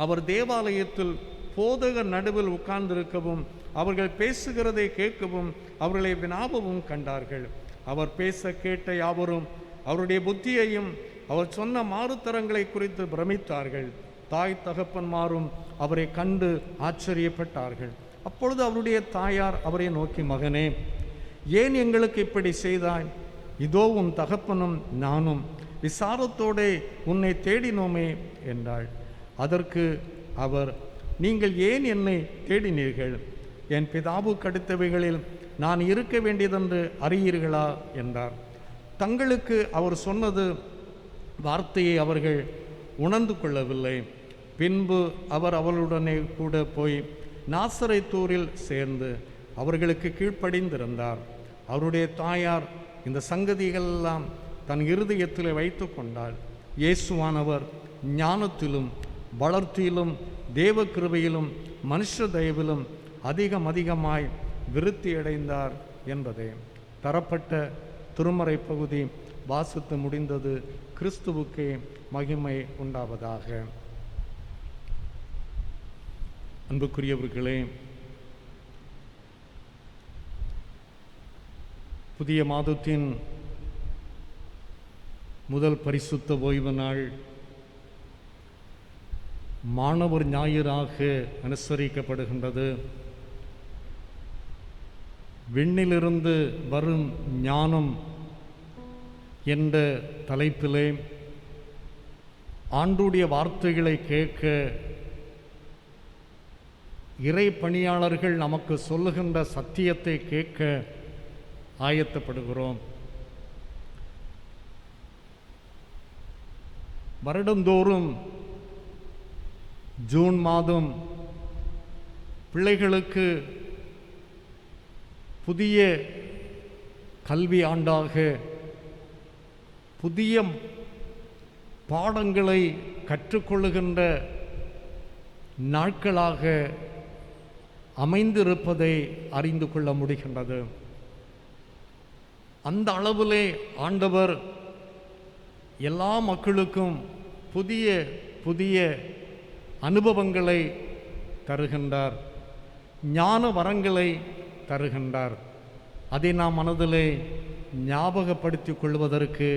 அவர் தேவாலயத்தில் போதகர் நடுவில் உட்கார்ந்திருக்கவும் அவர்கள் பேசுகிறதை கேட்கவும் அவர்களை வினாவவும் கண்டார்கள். அவர் பேச கேட்ட யாவரும் அவருடைய புத்தியையும் அவர் சொன்ன மாறுத்தரங்களை குறித்து பிரமித்தார்கள். தாய் தகப்பன்மாரும் அவரை கண்டு ஆச்சரியப்பட்டார்கள். அப்பொழுது அவருடைய தாயார் அவரை நோக்கி, மகனே, ஏன் எங்களுக்கு இப்படி செய்தாய்? இதோ உன் தகப்பனும் நானும் விசாரத்தோடே உன்னை தேடினோமே என்றாள். அதற்கு அவர், நீங்கள் ஏன் என்னை தேடினீர்கள்? என் பிதாவுக்கு அடுத்தவைகளில் நான் இருக்க வேண்டியதென்று அறியீர்களா என்றார். தங்களுக்கு அவர் சொன்னது வார்த்தையை அவர்கள் உணர்ந்து கொள்ளவில்லை. பின்பு அவர் அவளுடனே கூட போய் நாசரேத்தூரில் சேர்ந்து அவர்களுக்கு கீழ்ப்படிந்திருந்தார். அவருடைய தாயார் இந்த சங்கதிகளெல்லாம் தன் இருதயத்தில் வைத்து கொண்டாள். இயேசுவானவர் ஞானத்திலும் வளர்த்தியிலும் தேவ கிருபையிலும் மனுஷ தயவிலும் அதிகமாய் விருத்தியடைந்தார் என்பதே. தரப்பட்ட திருமறை பகுதி வாசித்து முடிந்தது. கிறிஸ்துவுக்கே மகிமை உண்டாவதாக. அன்புக்குரியவர்களே, புதிய மாதத்தின் முதல் பரிசுத்த ஓய்வு நாள் மாணவர் ஞாயிறாக அனுசரிக்கப்படுகின்றது. விண்ணிலிருந்து வரும் ஞானம் என்ற தலைப்பிலே ஆண்டுடைய வார்த்தைகளை கேட்க இறை பணியாளர்கள் நமக்கு சொல்லுகின்ற சத்தியத்தை கேட்க ஆயத்தப்படுகிறோம். வருடந்தோறும் ஜூன் மாதம் பிள்ளைகளுக்கு புதிய கல்வி ஆண்டாக புதிய பாடங்களை கற்றுக்கொள்ளுகின்ற நாட்களாக அமைந்திருப்பதை அறிந்து கொள்ள முடிகின்றது. அந்த அளவிலே ஆண்டவர் எல்லா மக்களுக்கும் புதிய புதிய அனுபவங்களை தருகின்றார், ஞான வரங்களை தருகின்றார். அதை நாம் மனதிலே ஞாபகப்படுத்திக் கொள்வதற்கு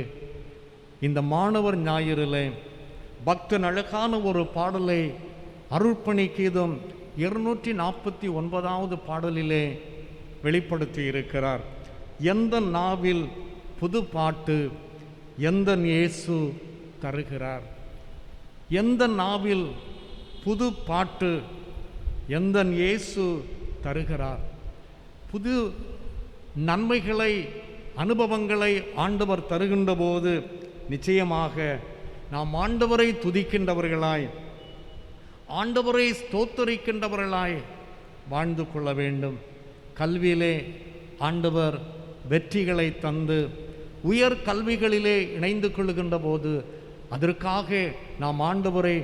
இந்த மாணவர் ஞாயிறிலே பக்தன் அழகான ஒரு பாடலை அருட்பணி கீதம் 249வது பாடலிலே வெளிப்படுத்தி இருக்கிறார். எந்த நாவில் புது பாட்டு எந்த இயேசு தருகிறார். எந்த நாவில் புது பாட்டு எந்த இயேசு தருகிறார். புது நன்மைகளை அனுபவங்களை ஆண்டவர் தருகின்ற போது நிச்சயமாக நாம் ஆண்டவரை துதிக்கின்றவர்களாய், ஆண்டவரை ஸ்தோத்தரிக்கின்றவர்களாய் வாழ்ந்து கொள்ள வேண்டும். கல்வியிலே ஆண்டவர் வெற்றிகளை தந்து உயர் கல்விகளிலே இணைந்து கொள்கின்ற போது அதற்காக நாம் ஆண்டவரை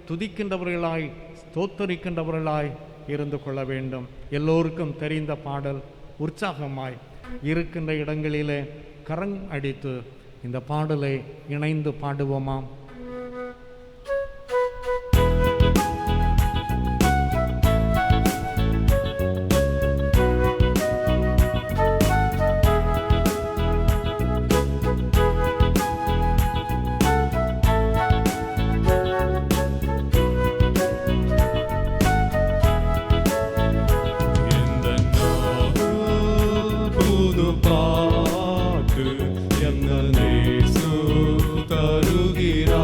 துதிக்கின்றவர்களாய் ஸ்தோத்தரிக்கின்றவர்களாய் இருந்து கொள்ள வேண்டும். எல்லோருக்கும் தெரிந்த பாடல். உற்சாகமாய் இருக்கின்ற இடங்களிலே கரங் அடித்து இந்த பாடலை இணைந்து பாடுவோமாம். பாட்டு எங்கள் இயேசு தருகிறார்.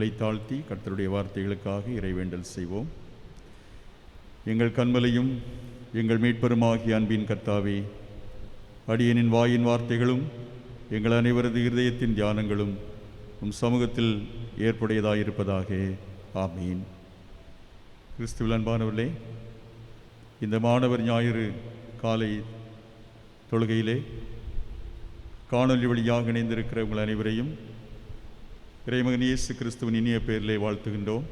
தலைகளை தாழ்த்தி கர்த்தருடைய வார்த்தைகளுக்காக இறைவேண்டல் செய்வோம். எங்கள் கண்மலையும் எங்கள் மீட்பெருமாகிய அன்பின் கர்த்தாவே, அடியனின் வாயின் வார்த்தைகளும் எங்கள் அனைவரது இருதயத்தின் தியானங்களும் உம் சமூகத்தில் ஏற்புடையதாயிருப்பதாக. ஆமீன். கிறிஸ்துவில் அன்பானவர்களே, இந்த மாணவர் ஞாயிறு காலை தொழுகையிலே காணொலி வழியாக இணைந்திருக்கிற உங்கள் அனைவரையும் இறைமகன் இயேசு கிறிஸ்துவின் இனிய பெயரிலே வாழ்த்துகின்றோம்.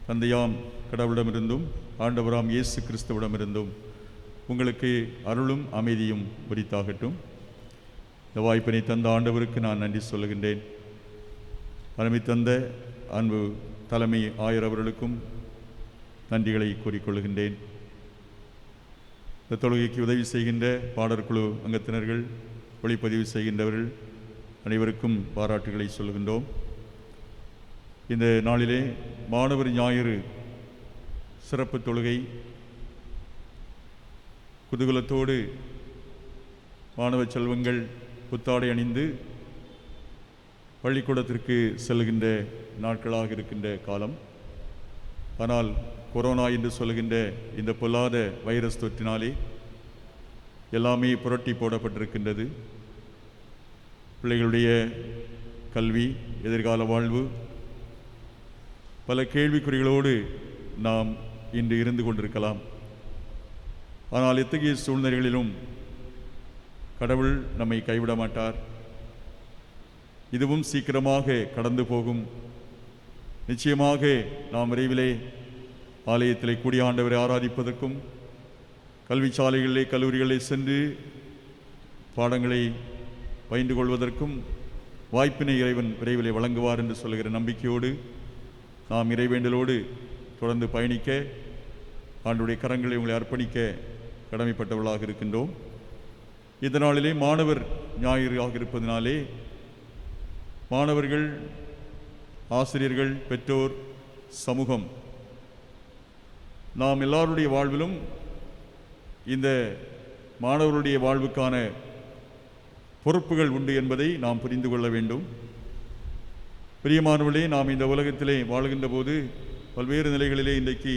தந்தையாம் கடவுளிடமிருந்தும் ஆண்டவராம் இயேசு கிறிஸ்துவிடமிருந்தும் உங்களுக்கு அருளும் அமைதியும் உரித்தாகட்டும். இந்த வாய்ப்பினை தந்த ஆண்டவருக்கு நான் நன்றி சொல்லுகின்றேன். அருமை தந்த அன்பு தலைமை ஆயர் அவர்களுக்கும் நன்றிகளை கூறிக்கொள்கின்றேன். இந்த தொழுகைக்கு உதவி செய்கின்ற பாடற்குழு அங்கத்தினர்கள், ஒளிப்பதிவு செய்கின்றவர்கள் அனைவருக்கும் பாராட்டுகளை சொல்கின்றோம். இந்த நாளிலே மாணவர் ஞாயிறு சிறப்பு தொழுகை குதூகலத்தோடு மாணவ செல்வங்கள் புத்தாடை அணிந்து பள்ளிக்கூடத்திற்கு செல்கின்ற நாட்களாக இருக்கின்ற காலம். ஆனால் கொரோனா என்று சொல்கின்ற இந்த பொல்லாத வைரஸ் தொற்றினாலே எல்லாமே புரட்டி போடப்பட்டிருக்கின்றது. பிள்ளைகளுடைய கல்வி, எதிர்கால வாழ்வு பல கேள்விக்குறிகளோடு நாம் இன்று இருந்து கொண்டிருக்கலாம். ஆனால் எத்தகைய சூழ்நிலைகளிலும் கடவுள் நம்மை கைவிட மாட்டார். இதுவும் சீக்கிரமாக கடந்து போகும். நிச்சயமாக நாம் விரைவிலே ஆலயத்திலே கூடிய ஆண்டவரை ஆராதிப்பதற்கும் கல்வி சாலைகளிலே கல்லூரிகளிலே சென்று பாடங்களை பயின்று கொள்வதற்கும் வாய்ப்பினை இறைவன் விரைவிலே வழங்குவார் என்று சொல்கிற நம்பிக்கையோடு நாம் இறைவேண்டலோடு தொடர்ந்து பயணிக்க ஆண்டுடைய கரங்களை உங்களை அர்ப்பணிக்க கடமைப்பட்டவர்களாக இருக்கின்றோம். இந்த நாளிலே மாணவர் ஞாயிறு ஆக இருப்பதனாலே மாணவர்கள், ஆசிரியர்கள், பெற்றோர், சமூகம் நாம் எல்லாருடைய வாழ்விலும் இந்த மாணவர்களுடைய வாழ்வுக்கான பொறுப்புகள் உண்டு என்பதை நாம் புரிந்து கொள்ள வேண்டும். பிரியமானவர்களே, நாம் இந்த உலகத்திலே வாழ்கின்ற போது பல்வேறு நிலைகளிலே இன்றைக்கு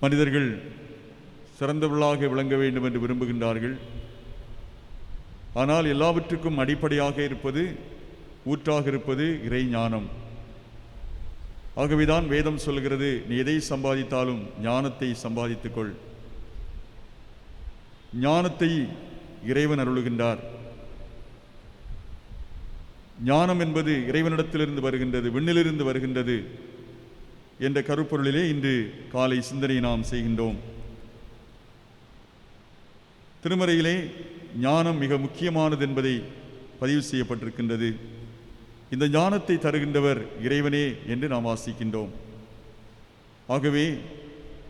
மனிதர்கள் சிறந்தவர்களாக விளங்க வேண்டும் என்று விரும்புகின்றார்கள். ஆனால் எல்லாவற்றுக்கும் அடிப்படையாக இருப்பது, ஊற்றாக இருப்பது இறை ஞானம். ஆகவேதான் வேதம் சொல்கிறது, நீ எதை சம்பாதித்தாலும் ஞானத்தை சம்பாதித்துக்கொள். ஞானத்தை இறைவன் அருளுகின்றார். ஞானம் என்பது இறைவனிடத்திலிருந்து வருகின்றது, விண்ணிலிருந்து வருகின்றது என்ற கருப்பொருளிலே இன்று காலை சிந்தனை நாம் செய்கின்றோம். திருமறையிலே ஞானம் மிக முக்கியமானது என்பதை பதிவு செய்யப்பட்டிருக்கின்றது. இந்த ஞானத்தை தருகின்றவர் இறைவனே என்று நாம் வாசிக்கின்றோம். ஆகவே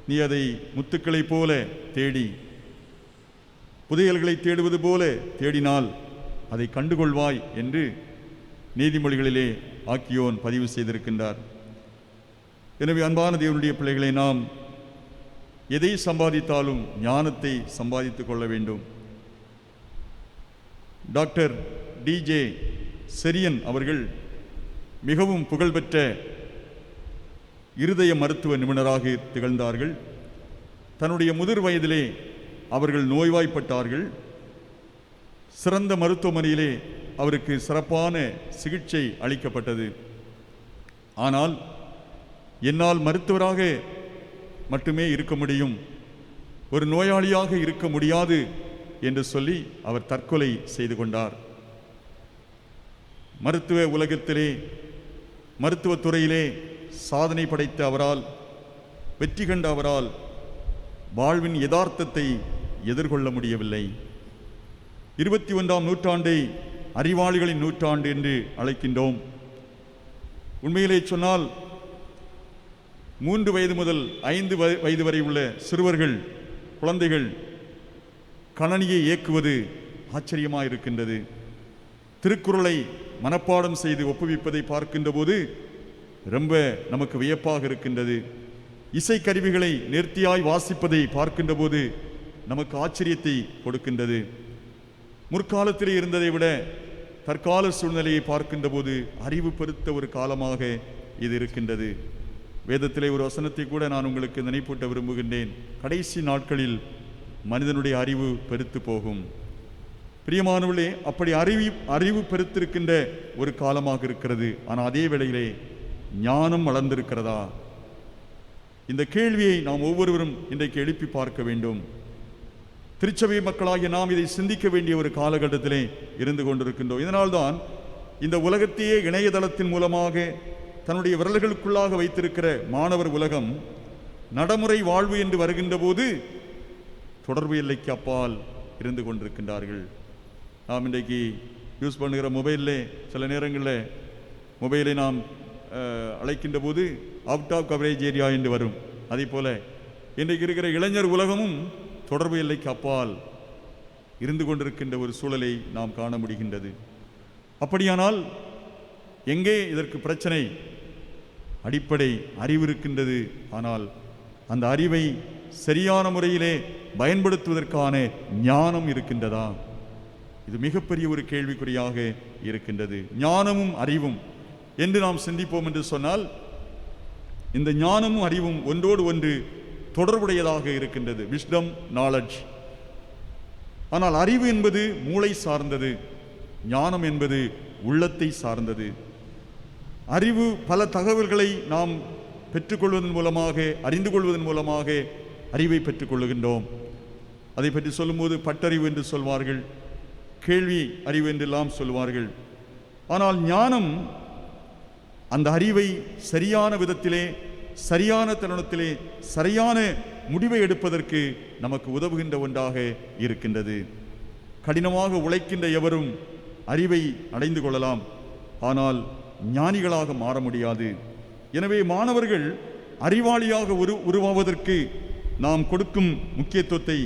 நீ அதை முத்துக்களைப் போல தேடி, புதையல்களை தேடுவது போல தேடினால் அதை கண்டுகொள்வாய் என்று நீதிமொழிகளிலே ஆக்கியோன் பதிவு செய்திருக்கின்றார். எனவே அன்பான தேவனுடைய பிள்ளைகளை, நாம் எதை சம்பாதித்தாலும் ஞானத்தை சம்பாதித்துக் கொள்ள வேண்டும். டாக்டர் டிஜே செரியன் அவர்கள் மிகவும் புகழ்பெற்ற இருதய மருத்துவ நிபுணராக திகழ்ந்தார்கள். தன்னுடைய முதிர் வயதிலே அவர்கள் நோய்வாய்ப்பட்டார்கள். சிறந்த மருத்துவமனையிலே அவருக்கு சிறப்பான சிகிச்சை அளிக்கப்பட்டது. ஆனால் என்னால் மருத்துவராக மட்டுமே இருக்க முடியும், ஒரு நோயாளியாக இருக்க முடியாது என்று சொல்லி அவர் தற்கொலை செய்து கொண்டார். மருத்துவ உலகத்திலே, மருத்துவத்துறையிலே சாதனை படைத்த அவரால், வெற்றி கண்ட அவரால் வாழ்வின் யதார்த்தத்தை எதிர்கொள்ள முடியவில்லை. 21ஆம் நூற்றாண்டை அறிவாளிகளின் நூற்றாண்டு என்று அழைக்கின்றோம். உண்மையிலே சொன்னால் 3 வயது முதல் 5 வயது வரை உள்ள சிறுவர்கள், குழந்தைகள் கணனியை இயக்குவது ஆச்சரியமாக இருக்கின்றது. திருக்குறளை மனப்பாடம் செய்து ஒப்புவிப்பதை பார்க்கின்ற போது ரொம்ப நமக்கு வியப்பாக இருக்கின்றது. இசைக்கருவிகளை நேர்த்தியாய் வாசிப்பதை பார்க்கின்ற போது நமக்கு ஆச்சரியத்தை கொடுக்கின்றது. முற்காலத்திலே இருந்ததை விட தற்கால சூழ்நிலையை பார்க்கின்ற போது அறிவு பெருத்த ஒரு காலமாக இது இருக்கின்றது. வேதத்திலே ஒரு வசனத்தை கூட நான் உங்களுக்கு நினைப்பூட்ட விரும்புகின்றேன். கடைசி நாட்களில் மனிதனுடைய அறிவு பெருத்து போகும். பிரியமானவர்களே, அப்படி அறிவு பெருத்திருக்கின்ற ஒரு காலமாக இருக்கிறது. ஆனால் அதே வேளையிலே ஞானம் வளர்ந்திருக்கிறதா? இந்த கேள்வியை நாம் ஒவ்வொருவரும் இன்றைக்கு எழுப்பி பார்க்க வேண்டும். திருச்சபை மக்களாகிய நாம் இதை சிந்திக்க வேண்டிய ஒரு காலகட்டத்திலே இருந்து கொண்டிருக்கின்றோம். இதனால்தான் இந்த உலகத்தையே இணையதளத்தின் மூலமாக தன்னுடைய விரல்களுக்குள்ளாக வைத்திருக்கிற மாணவர் உலகம் நடைமுறை வாழ்வு என்று வருகின்ற போது தொடர்பு எல்லைக்கு அப்பால் இருந்து கொண்டிருக்கின்றார்கள். நாம் இன்றைக்கு யூஸ் பண்ணுகிற மொபைலில் சில நேரங்களில் மொபைலை நாம் அழைக்கின்ற போது அவுட் ஆஃப் கவரேஜ் ஏரியா என்று வரும். அதே போல் இன்றைக்கு இருக்கிற இளைஞர் உலகமும் தொடர்பு எல்லைக்கு அப்பால் இருந்து கொண்டிருக்கின்ற ஒரு சூழலை நாம் காண முடிகின்றது. அப்படியானால் எங்கே இதற்கு பிரச்சனை? அடிப்படை அறிவு இருக்கின்றது. ஆனால் அந்த அறிவை சரியான முறையிலே பயன்படுத்துவதற்கான ஞானம் இருக்கின்றதா? இது மிகப்பெரிய ஒரு கேள்விக்குறியாக இருக்கின்றது. ஞானமும் அறிவும் என்று நாம் சிந்திப்போம் என்று சொன்னால், இந்த ஞானமும் அறிவும் ஒன்றோடு ஒன்று தொடர்புடையதாக இருக்கின்றது. Wisdom, knowledge. ஆனால் அறிவு என்பது மூளை சார்ந்தது, ஞானம் என்பது உள்ளத்தை சார்ந்தது. அறிவு பல தகவல்களை நாம் பெற்றுக்கொள்வதன் மூலமாக, அறிந்து கொள்வதன் மூலமாக அறிவை பெற்றுக்கொள்ளுகின்றோம். அதை பற்றி சொல்லும்போது பட்டறிவு என்று சொல்வார்கள், கேள்வி அறிவு என்றெல்லாம் சொல்வார்கள். ஆனால் ஞானம் அந்த அறிவை சரியான விதத்திலே, சரியான தருணத்திலே சரியான முடிவை எடுப்பதற்கு நமக்கு உதவுகின்ற ஒன்றாக இருக்கின்றது. கடினமாக உழைக்கின்ற எவரும் அறிவை அடைந்து கொள்ளலாம், ஆனால் ஞானிகளாக மாற முடியாது. எனவே மாணவர்கள் அறிவாளியாக உருவாவதற்கு நாம் கொடுக்கும் முக்கியத்துவத்தை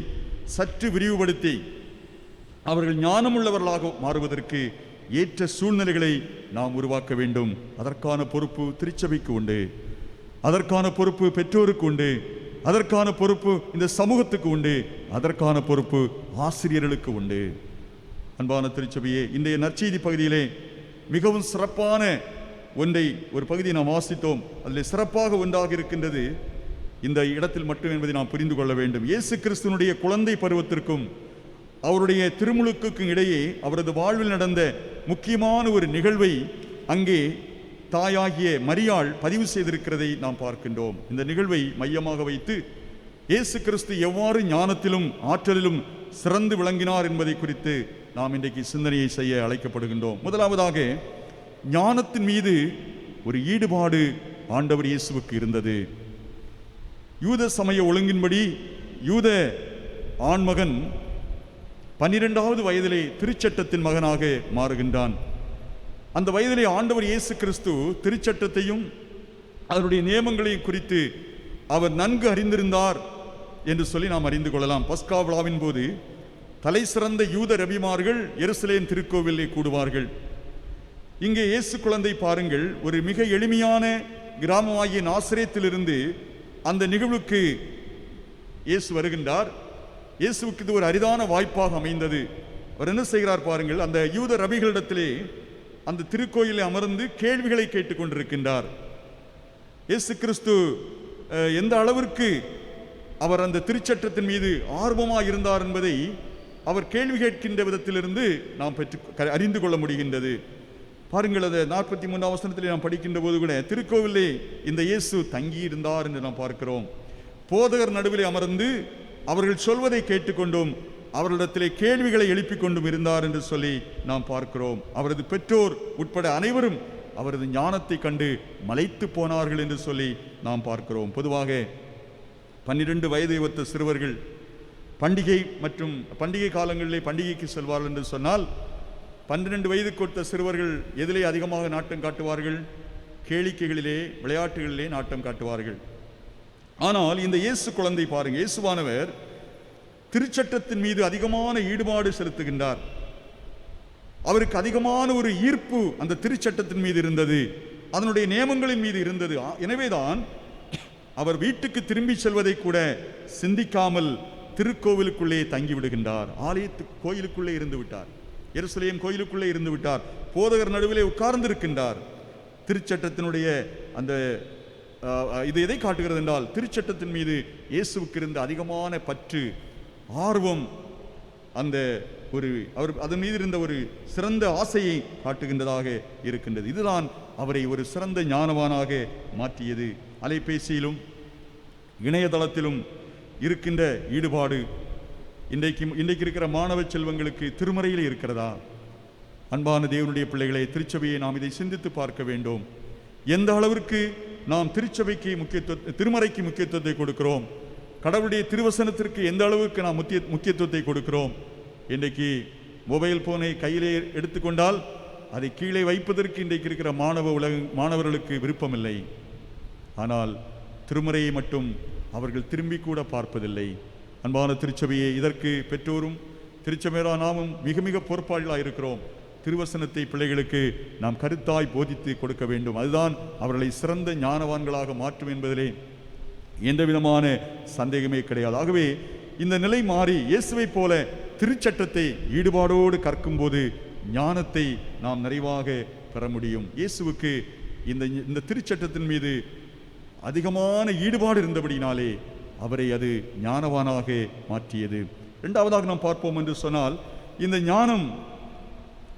சற்று விரிவுபடுத்தி அவர்கள் ஞானமுள்ளவர்களாக மாறுவதற்கு ஏற்ற சூழ்நிலைகளை நாம் உருவாக்க வேண்டும். அதற்கான பொறுப்பு திருச்சபைக்கு உண்டு, அதற்கான பொறுப்பு பெற்றோருக்கு உண்டு, அதற்கான பொறுப்பு இந்த சமூகத்துக்கு உண்டு, அதற்கான பொறுப்பு ஆசிரியர்களுக்கு உண்டு. அன்பான திருச்சபையே, இன்றைய நற்செய்தி பகுதியிலே மிகவும் சிறப்பான ஒன்றை, ஒரு பகுதியை நாம் வாசித்தோம். அதில் சிறப்பாக ஒன்றாக இருக்கின்றது இந்த இடத்தில் மட்டும் என்பதை நாம் புரிந்து கொள்ள வேண்டும். இயேசு கிறிஸ்துவனுடைய குழந்தை பருவத்திற்கும் அவருடைய திருமுழுக்குக்கும் இடையே அவரது வாழ்வில் நடந்த முக்கியமான ஒரு நிகழ்வை அங்கே தாயாகிய மரியாள் பதிவு செய்திருக்கிறதை நாம் பார்க்கின்றோம். இந்த நிகழ்வை மையமாக வைத்து இயேசு கிறிஸ்து எவ்வாறு ஞானத்திலும் ஆற்றலிலும் சிறந்து விளங்கினார் என்பதை குறித்து நாம் இன்றைக்கு சிந்தனையை செய்ய அழைக்கப்படுகின்றோம். முதலாவதாக, ஞானத்தின் மீது ஒரு ஈடுபாடு ஆண்டவர் இயேசுவுக்கு இருந்தது. யூத சமய ஒழுங்கின்படி யூத ஆண்மகன் 12வது வயதிலே திருச்சட்டத்தின் மகனாக மாறுகின்றான். அந்த வயதிலே ஆண்டவர் இயேசு கிறிஸ்து திருச்சட்டத்தையும் அதனுடைய நியமங்களையும் குறித்து அவர் நன்கு அறிந்திருந்தார் என்று சொல்லி நாம் அறிந்து கொள்ளலாம். பஸ்கா விழாவின் போது தலை சிறந்த யூத ரபிமார்கள் எருசலேம் திருக்கோவிலே கூடுவார்கள். இங்கே இயேசு குழந்தை பாருங்கள், ஒரு மிக எளிமையான கிராமமாகிய நாசரேத்திலிருந்து அந்த நிகழ்வுக்கு இயேசு வருகின்றார். இயேசுவுக்கு இது ஒரு அரிதான வாய்ப்பாக அமைந்தது. அவர் என்ன செய்கிறார் பாருங்கள், அந்த யூத ரபிகளிடத்திலே அந்த திருக்கோயிலை அமர்ந்து கேள்விகளை கேட்டுக்கொண்டிருக்கின்றார். இயேசு கிறிஸ்து எந்த அளவிற்கு அவர் அந்த திருச்சட்டத்தின் மீது ஆர்வமாக இருந்தார் என்பதை அவர் கேள்வி கேட்கின்ற விதத்திலிருந்து நாம் அறிந்து கொள்ள முடிகின்றது. பாருங்கள், அதை 43ஆம் வசனத்திலே நாம் படிக்கின்ற போது கூட திருக்கோவிலே இந்த இயேசு தங்கியிருந்தார் என்று நாம் பார்க்கிறோம். போதகர் நடுவிலே அமர்ந்து அவர்கள் சொல்வதை கேட்டுக்கொண்டும் அவர்களிடத்திலே கேள்விகளை எழுப்பிக் கொண்டும் இருந்தார் என்று சொல்லி நாம் பார்க்கிறோம். அவரது பெற்றோர் உட்பட அனைவரும் அவரது ஞானத்தை கண்டு மலைத்து போனார்கள் என்று சொல்லி நாம் பார்க்கிறோம். பொதுவாக 12 வயதை ஒத்த சிறுவர்கள் பண்டிகை காலங்களிலே பண்டிகைக்கு செல்வார்கள் என்று சொன்னால் 12 வயதுக்கு ஒத்த சிறுவர்கள் எதிலே அதிகமாக நாட்டம் காட்டுவார்கள்? கேளிக்கைகளிலே, விளையாட்டுகளிலே நாட்டம் காட்டுவார்கள். ஆனால் இந்த இயேசு குழந்தை பாருங்க, இயேசுவானவர் திருச்சட்டத்தின் மீது அதிகமான ஈடுபாடு செலுத்துகின்றார். அவருக்கு அதிகமான ஒரு ஈர்ப்பு அந்த திருச்சட்டத்தின் மீது இருந்தது, அதனுடைய நியமங்களின் மீது இருந்தது. எனவேதான் அவர் வீட்டுக்கு திரும்பி செல்வதை கூட சிந்திக்காமல் திருக்கோவிலுக்குள்ளே தங்கிவிடுகின்றார். கோயிலுக்குள்ளே இருந்து விட்டார். எருசலேம் கோயிலுக்குள்ளே இருந்து விட்டார். போதகர் நடுவிலே உட்கார்ந்திருக்கின்றார். திருச்சட்டத்தினுடைய அந்த இது எதை காட்டுகிறது என்றால், திருச்சட்டத்தின் மீது இயேசுவுக்கு இருந்த அதிகமான பற்று, ஆர்வம், அந்த ஒரு அவர் அதன் மீது இருந்த ஒரு சிறந்த ஆசையை காட்டுகின்றதாக இருக்கின்றது. இதுதான் அவரை ஒரு சிறந்த ஞானவானாக மாற்றியது. அலைபேசியிலும் இணையதளத்திலும் இருக்கின்ற ஈடுபாடு இன்றைக்கு இருக்கிற மாணவ செல்வங்களுக்கு திருமறையில் இருக்கிறதா? அன்பான தேவனுடைய பிள்ளைகளை, திருச்சபையை நாம் இதை சிந்தித்து பார்க்க வேண்டும். எந்த அளவிற்கு நாம் திருமறைக்கு முக்கியத்துவத்தை கொடுக்கிறோம், கடவுளுடைய திருவசனத்திற்கு எந்த அளவுக்கு நாம் முக்கியத்துவத்தை கொடுக்கிறோம். இன்றைக்கு மொபைல் போனை கையிலே எடுத்துக்கொண்டால் அதை கீழே வைப்பதற்கு இன்றைக்கு இருக்கிற மாணவர்களுக்கு விருப்பமில்லை. ஆனால் திருமறையை மட்டும் அவர்கள் திரும்பி கூட பார்ப்பதில்லை. அன்பான திருச்சபையை, இதற்கு பெற்றோரும் திருச்சபையா நாமும் மிக மிக பொறுப்பாளிகளாக இருக்கிறோம். திருவசனத்தை பிள்ளைகளுக்கு நாம் கருத்தாய் போதித்து கொடுக்க வேண்டும். அதுதான் அவர்களை சிறந்த ஞானவான்களாக மாற்றும் என்பதிலே எந்த விதமான சந்தேகமே கிடையாது. ஆகவே இந்த நிலை மாறி இயேசுவை போல திருச்சட்டத்தை ஈடுபாடோடு கற்கும்போது ஞானத்தை நாம் நிறைவாக பெற முடியும். இயேசுவுக்கு இந்த திருச்சட்டத்தின் மீது அதிகமான ஈடுபாடு இருந்தபடினாலே அவரை அது ஞானவானாக மாற்றியது. இரண்டாவதாக நாம் பார்ப்போம் என்று சொன்னால்,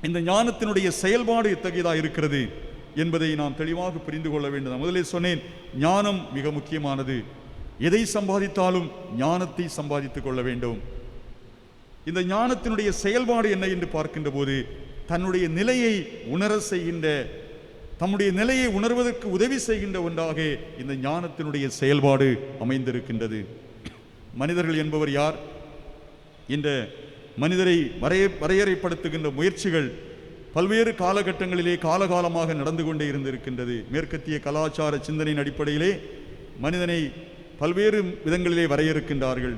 இந்த ஞானத்தினுடைய செயல்பாடு எத்தகையதாக இருக்கிறது என்பதை நாம் தெளிவாக புரிந்து கொள்ள வேண்டும். முதலே சொன்னேன், ஞானம் மிக முக்கியமானது. எதை சம்பாதித்தாலும் ஞானத்தை சம்பாதித்துக் கொள்ள வேண்டும். இந்த ஞானத்தினுடைய செயல்பாடு என்ன என்று பார்க்கின்ற போது, தன்னுடைய நிலையை உணர செய்கின்ற, தம்முடைய நிலையை உணர்வதற்கு உதவி செய்கின்ற ஒன்றாக இந்த ஞானத்தினுடைய செயல்பாடு அமைந்திருக்கின்றது. மனிதர்கள் என்பவர் யார்? இந்த மனிதரை வரையறைப்படுத்துகின்ற முயற்சிகள் பல்வேறு காலகட்டங்களிலே காலகாலமாக நடந்து கொண்டே இருந்திருக்கின்றது. மேற்கத்திய கலாச்சார சிந்தனையின் அடிப்படையிலே மனிதனை பல்வேறு விதங்களிலே வரையறுக்கின்றார்கள்.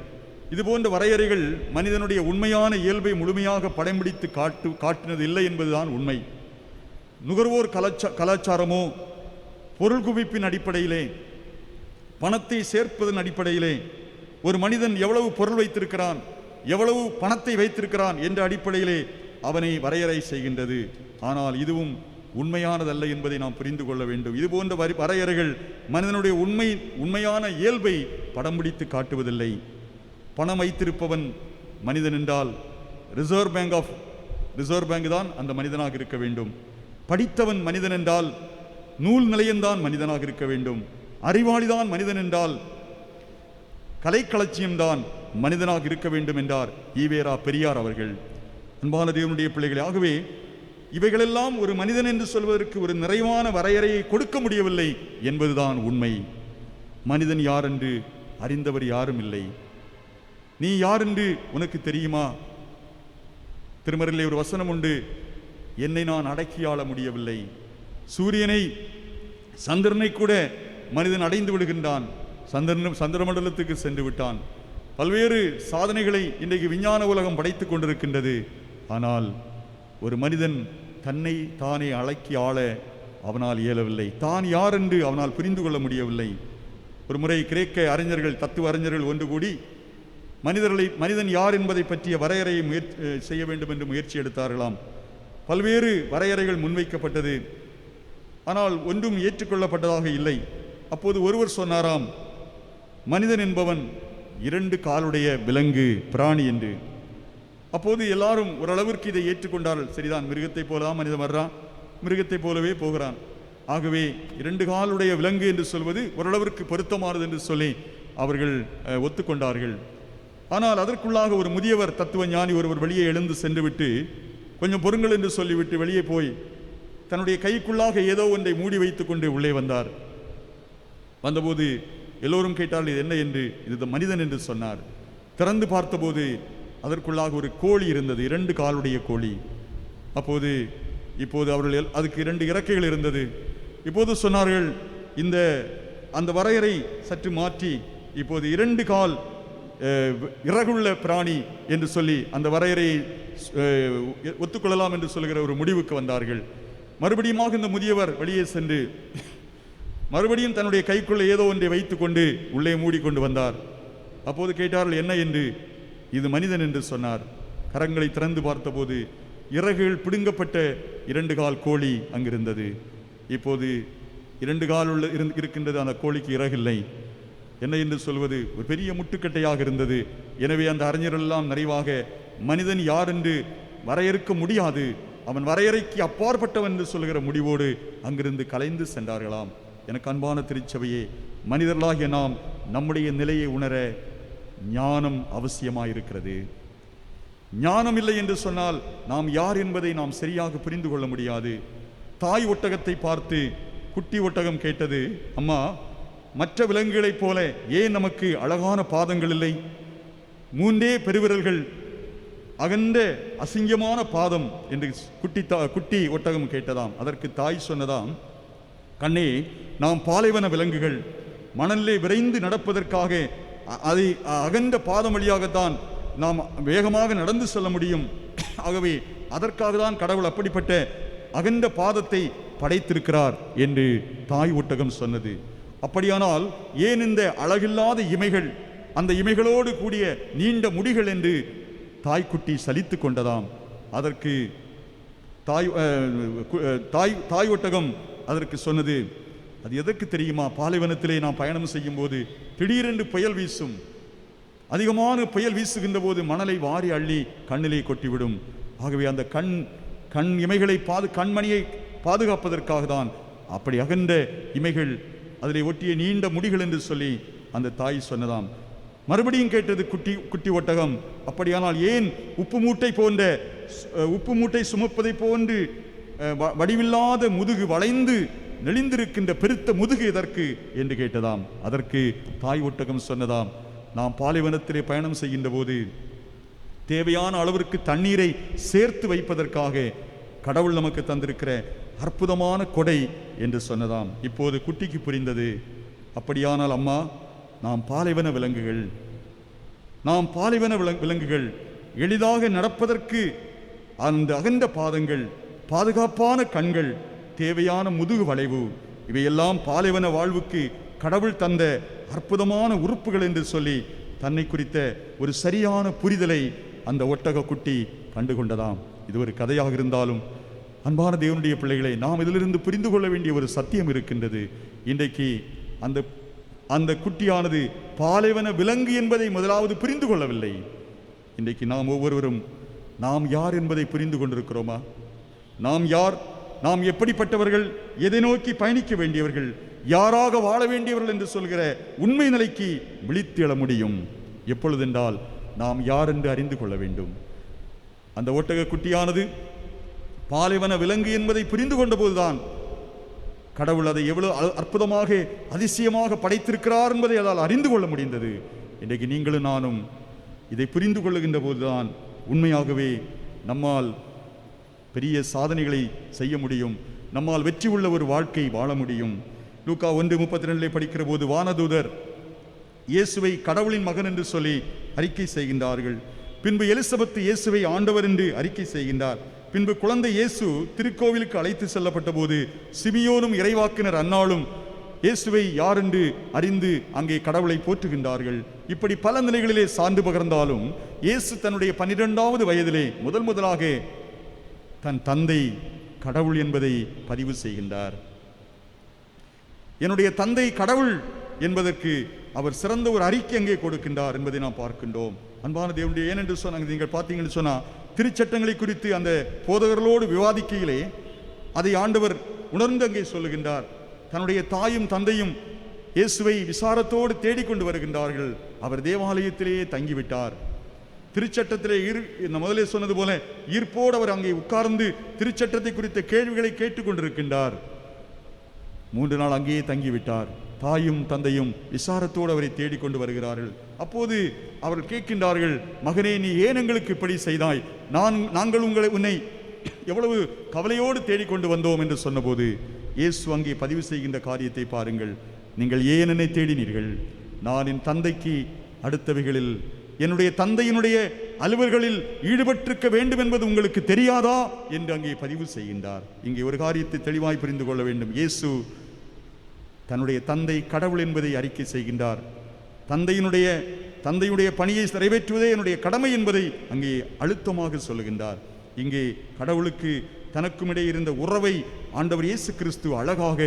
இதுபோன்ற வரையறைகள் மனிதனுடைய உண்மையான இயல்பை முழுமையாக படம் பிடித்து காட்டினது இல்லை என்பதுதான் உண்மை. நுகர்வோர் கலாச்சாரமோ பொருள் குவிப்பின் அடிப்படையிலே, பணத்தை சேர்ப்பதன் அடிப்படையிலே, ஒரு மனிதன் எவ்வளவு பொருள் வைத்திருக்கிறான், எவ்வளவு பணத்தை வைத்திருக்கிறான் என்ற அடிப்படையிலே அவனை வரையறை செய்கின்றது. ஆனால் இதுவும் உண்மையானதல்ல என்பதை நாம் புரிந்து கொள்ள வேண்டும். இது போன்ற வரையறைகள் மனிதனுடைய உண்மையான இயல்பை படம் பிடித்து காட்டுவதில்லை. பணம் வைத்திருப்பவன் மனிதன் என்றால் ரிசர்வ் பேங்க் தான் அந்த மனிதனாக இருக்க வேண்டும். படித்தவன் மனிதன் என்றால் நூல் நிலையம்தான் மனிதனாக இருக்க வேண்டும். அறிவாளிதான் மனிதன் என்றால் கலைக்களச்சியம்தான் மனிதனாக இருக்க வேண்டும் என்றார் ஈவேரா பெரியார் அவர்கள். அன்பான தேவனுடைய பிள்ளைகளே, ஆகவே இவைகளெல்லாம் ஒரு மனிதன் என்று சொல்வதற்கு ஒரு நிறைவான வரையறையை கொடுக்க முடியவில்லை என்பதுதான் உண்மை. மனிதன் யார் என்று அறிந்தவர் யாரும் இல்லை. நீ யார் என்று உனக்கு தெரியுமா? திருமறையிலே ஒரு வசனம் உண்டு, என்னை நான் அடக்கி ஆள முடியவில்லை. சூரியனை சந்திரனை கூட மனிதன் அடைந்து விடுகின்றான். சந்திர மண்டலத்துக்கு சென்று விட்டான். பல்வேறு சாதனைகளை இன்றைக்கு விஞ்ஞான உலகம் படைத்துக் கொண்டிருக்கின்றது. ஆனால் ஒரு மனிதன் தன்னை தானே அடக்கி ஆள அவனால் இயலவில்லை. தான் யார் என்று அவனால் புரிந்து கொள்ள முடியவில்லை. ஒரு முறை கிரேக்க அறிஞர்கள், தத்துவ அறிஞர்கள் ஒன்று கூடி மனிதன் யார் என்பதை பற்றிய வரையறையை செய்ய வேண்டும் என்று முயற்சி எடுத்தார்களாம். பல்வேறு வரையறைகள் முன்வைக்கப்பட்டது. ஆனால் ஒன்றும் ஏற்றுக்கொள்ளப்பட்டதாக இல்லை. அப்போது ஒருவர் சொன்னாராம், மனிதன் என்பவன் 2 காலுடைய விலங்கு, பிராணி என்று. அப்போது எல்லாரும் ஓரளவிற்கு இதை ஏற்றுக்கொண்டார்கள். சரிதான், மிருகத்தை போலதான் மனிதன் வர்றான், மிருகத்தை போலவே போகிறான். ஆகவே 2 காலுடைய விலங்கு என்று சொல்வது ஓரளவிற்கு பொருத்தமானது என்று சொல்லி அவர்கள் ஒத்துக்கொண்டார்கள். ஆனால் அதற்குள்ளாக ஒரு முதியவர் தத்துவ ஞானி ஒருவர் வெளியே எழுந்து சென்று விட்டு, கொஞ்சம் பொறுங்கள் என்று சொல்லிவிட்டு வெளியே போய் தன்னுடைய கைக்குள்ளாக ஏதோ ஒன்றை மூடி வைத்துக் கொண்டு உள்ளே வந்தார். வந்தபோது எல்லோரும் கேட்டால் இது என்ன என்று. இது மனிதன் என்று சொன்னார். திறந்து பார்த்தபோது அதற்குள்ளாக ஒரு கோழி இருந்தது, 2 காலுடைய கோழி. இப்போது அவர்கள் அதுக்கு 2 இறக்கைகள் இருந்தது. இப்போது சொன்னார்கள், அந்த வரையறை சற்று மாற்றி இப்போது 2 கால் இறகுள்ள பிராணி என்று சொல்லி அந்த வரையறையை ஒத்துக்கொள்ளலாம் என்று சொல்கிற ஒரு முடிவுக்கு வந்தார்கள். மறுபடியும் இந்த முதியவர் வெளியே சென்று மறுபடியும் தன்னுடைய கைக்குள்ளே ஏதோ ஒன்றை வைத்துக்கொண்டு உள்ளே மூடிக்கொண்டு வந்தார். அப்போது கேட்டார்கள் என்ன என்று. இது மனிதன் என்று சொன்னார். கரங்களை திறந்து பார்த்தபோது இறகுகள் பிடுங்கப்பட்ட 2 கால் கோழி அங்கிருந்தது. இப்போது 2 கால் இருக்கின்றது, அந்த கோழிக்கு இறகில்லை. என்ன என்று சொல்வது? ஒரு பெரிய முட்டுக்கட்டையாக இருந்தது. எனவே அந்த அறிஞரெல்லாம் நிறைவாக மனிதன் யார் என்று வரையறுக்க முடியாது, அவன் வரையறைக்கு அப்பாற்பட்டவன் என்று சொல்கிற முடிவோடு அங்கிருந்து கலைந்து சென்றார்களாம். எனக்கு அன்பான திருச்சபையே, மனிதர்களாகிய நாம் நம்முடைய நிலையை உணர ஞானம் அவசியமாயிருக்கிறது. ஞானம் இல்லை என்று சொன்னால் நாம் யார் என்பதை நாம் சரியாக புரிந்து கொள்ள முடியாது. தாய் ஒட்டகத்தை பார்த்து குட்டி ஒட்டகம் கேட்டது, அம்மா, மற்ற விலங்குகளைப் போல ஏன் நமக்கு அழகான பாதங்கள் இல்லை? 3 பெருவிரல்கள், அகன்ற அசிங்கமான பாதம் என்று குட்டி ஒட்டகம் கேட்டதாம். அதற்கு தாய் சொன்னதாம், கண்ணே, நாம் பாலைவன விலங்குகள், மணலிலே விரைந்து நடப்பதற்காக அதை அகன்ற பாதம் வழியாகத்தான் நாம் வேகமாக நடந்து செல்ல முடியும். ஆகவே அதற்காக தான் கடவுள் அப்படிப்பட்ட அகன்ற பாதத்தை படைத்திருக்கிறார் என்று தாய் ஒட்டகம் சொன்னது. அப்படியானால் ஏன் இந்த அழகில்லாத இமைகள், அந்த இமைகளோடு கூடிய நீண்ட முடிகள் என்று தாய்க்குட்டி சலித்து கொண்டதாம். அதற்கு தாய் ஒட்டகம் அதற்கு சொன்னது, அது எதற்கு தெரியுமா? பாலைவனத்திலே நாம் பயணம் செய்யும் போது திடீரென்று புயல் வீசும். அதிகமான புயல் வீசுகின்ற போது மணலை வாரி அள்ளி கண்ணிலே கொட்டிவிடும். ஆகவே அந்த கண் இமைகளை கண்மணியை பாதுகாப்பதற்காக தான் அப்படி அகன்ற இமைகள், அதிலே ஒட்டிய நீண்ட முடிகள் என்று சொல்லி அந்த தாய் சொன்னதாம். மறுபடியும் கேட்டது குட்டி ஒட்டகம், அப்படியானால் ஏன் உப்பு மூட்டை சுமப்பதை போன்று வடிவில்லாத முதுகு, வளைந்து நெளிந்திருக்கின்ற பெருத்த முதுகு எதற்கு என்று கேட்டதாம். அதற்கு தாய் ஒட்டகம் சொன்னதாம், நாம் பாலைவனத்திலே பயணம் செய்கின்ற போது தேவையான அளவிற்கு தண்ணீரை சேர்த்து வைப்பதற்காக கடவுள் நமக்கு தந்திருக்கிற அற்புதமான கொடை என்று சொன்னதாம். இப்போது குட்டிக்கு புரிந்தது, அப்படியானால் அம்மா, நாம் பாலைவன விலங்குகள், எளிதாக நடப்பதற்கு அந்த அகன்ற பாதங்கள், பாதுகாப்பான கண்கள், தேவையான முதுகு வளைவு, இவையெல்லாம் பாலைவன வாழ்வுக்கு கடவுள் தந்த அற்புதமான உறுப்புகள் என்று சொல்லி தன்னை குறித்த ஒரு சரியான புரிதலை அந்த ஒட்டக குட்டி கண்டுகொண்டதாம். இது ஒரு கதையாக இருந்தாலும் அன்பான தேவனுடைய பிள்ளைகளை, நாம் இதிலிருந்து புரிந்து கொள்ள வேண்டிய ஒரு சத்தியம் இருக்கின்றது. இன்றைக்கு அந்த குட்டியானது பாலைவன விலங்கு என்பதை முதலாவது புரிந்து கொள்ளவில்லை. இன்றைக்கு நாம் ஒவ்வொருவரும் நாம் யார் என்பதை புரிந்து கொண்டிருக்கிறோமா? நாம் யார், நாம் எப்படிப்பட்டவர்கள், எதை நோக்கி பயணிக்க வேண்டியவர்கள், யாராக வாழ வேண்டியவர்கள் என்று சொல்கிற உண்மை நிலைக்கு விழித்து எழ முடியும் எப்பொழுதென்றால் நாம் யார் என்று அறிந்து கொள்ள வேண்டும். அந்த ஒட்டக குட்டியானது பாலைவன விலங்கு என்பதை புரிந்து கொண்ட போதுதான் கடவுள் அதை எவ்வளவு அற்புதமாக அதிசயமாக படைத்திருக்கிறார் என்பதை அதால் அறிந்து கொள்ள முடிந்தது. இன்றைக்கு நீங்களும் நானும் இதை புரிந்து கொள்ளுகின்ற போதுதான் உண்மையாகவே நம்மால் பெரிய சாதனைகளை செய்ய முடியும், நம்மால் வெற்றி உள்ள ஒரு வாழ்க்கை வாழ முடியும். லூக்கா 1:32 படிக்கிற போது வானதூதர் இயேசுவை கடவுளின் மகன் என்று சொல்லி அறிக்கை செய்கின்றார்கள். பின்பு எலிசபெத் இயேசுவை ஆண்டவர் என்று அறிக்கை செய்கின்றார். பின்பு குழந்தை இயேசு திருக்கோவிலுக்கு அழைத்து செல்லப்பட்ட போது சிமியோனும் இறைவாக்கினர் அன்னாளும் இயேசுவை யார் என்று அறிந்து அங்கே கடவுளை போற்றுகின்றார்கள். இப்படி பல நிலைகளிலே சான்று பகர்ந்தாலும் இயேசு தன்னுடைய 12வது வயதிலே முதலாக தன் தந்தை கடவுள் என்பதை பதிவு செய்கின்றார். என்னுடைய தந்தை கடவுள் என்பதற்கு அவர் சிறந்த ஒரு அறிக்கை அங்கே கொடுக்கின்றார் என்பதை நாம் பார்க்கின்றோம். அன்பான தேவனுடைய, ஏனென்று சொன்னாங்க, நீங்கள் பார்த்தீங்கன்னு சொன்னா திருச்சட்டங்களை குறித்து அந்த போதகர்களோடு விவாதிக்கையிலே அதை ஆண்டவர் உணர்ந்து அங்கே சொல்லுகின்றார். தன்னுடைய தாயும் தந்தையும் இயேசுவை விசாரத்தோடு தேடிக்கொண்டு வருகின்றார்கள். அவர் தேவாலயத்திலேயே தங்கிவிட்டார். திருச்சட்டத்திலே முதலே சொன்னது போல ஈர்ப்போடு அவர் அங்கே உட்கார்ந்து திருச்சட்டத்தை குறித்த கேள்விகளை கேட்டுக்கொண்டிருக்கின்றார். 3 நாள் அங்கேயே தங்கிவிட்டார். தாயும் தந்தையும் விசாரத்தோடு அவரை தேடிக்கொண்டு வருகிறார்கள். அப்போது அவர்கள் கேட்கின்றார்கள், மகனே, நீ ஏன் எங்களுக்கு இப்படி செய்தாய்? நாங்கள் உன்னை எவ்வளவு கவலையோடு தேடிக்கொண்டு வந்தோம் என்று சொன்னபோது இயேசு அங்கே பதிவு செய்கின்ற காரியத்தை பாருங்கள். நீங்கள் ஏன் என்னை தேடினீர்கள்? நான் என் தந்தைக்கு அடுத்தவைகளில், என்னுடைய தந்தையினுடைய அலுவல்களில் ஈடுபட்டிருக்க வேண்டும் என்பது உங்களுக்கு தெரியாதா என்று அங்கே பதிவு செய்கின்றார். இங்கே ஒரு காரியத்தை தெளிவாய் புரிந்து கொள்ள வேண்டும். இயேசு தன்னுடைய தந்தை கடவுள் என்பதை அறிக்கை செய்கின்றார். தந்தையுடைய பணியை நிறைவேற்றுவதே என்னுடைய கடமை என்பதை அங்கே அழுத்தமாக சொல்லுகின்றார். இங்கே கடவுளுக்கு தனக்கும் இடையே இருந்த உறவை ஆண்டவர் இயேசு கிறிஸ்து அழகாக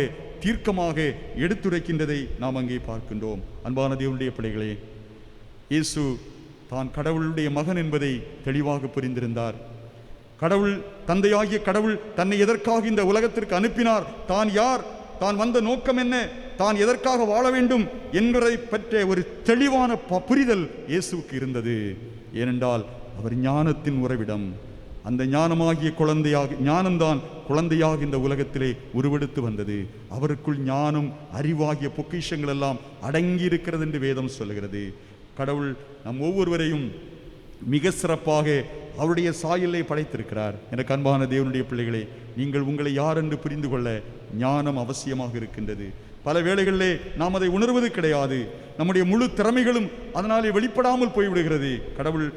தீர்க்கமாக எடுத்துரைக்கின்றதை நாம் அங்கே பார்க்கின்றோம். அன்பான தேவனுடைய பிள்ளைகளே, இயேசு தான் கடவுளுடைய மகன் என்பதை தெளிவாக புரிந்திருந்தார். கடவுள், தந்தையாகிய கடவுள் தன்னை எதற்காக இந்த உலகத்திற்கு அனுப்பினார், தான் யார், தான் வந்த நோக்கம் என்ன, தான் எதற்காக வாழ வேண்டும் என்பதை பற்றிய ஒரு தெளிவான புரிதல் இயேசுவுக்கு இருந்தது. ஏனென்றால் அவர் ஞானத்தின் உறைவிடம். அந்த ஞானமாகிய ஞானம்தான் குழந்தையாக இந்த உலகத்திலே உருவெடுத்து வந்தது. அவருக்குள் ஞானம், அறிவாகிய பொக்கிஷங்கள் எல்லாம் அடங்கி இருக்கிறது என்று வேதம் சொல்கிறது. கடவுள் நம் ஒவ்வொருவரையும் மிக சிறப்பாக அவருடைய சாயலை படைத்திருக்கிறார். எனக்கு அன்பான தேவனுடைய பிள்ளைகளே, நீங்கள் உங்களை யார் என்று புரிந்து கொள்ள ஞானம் அவசியமாக இருக்கின்றது. பல வேளைகளிலே நாம் அதை உணர்வது கிடையாது. நம்முடைய முழு திறமைகளும் அதனாலே வெளிப்படாமல் போய்விடுகிறது. கடவுள்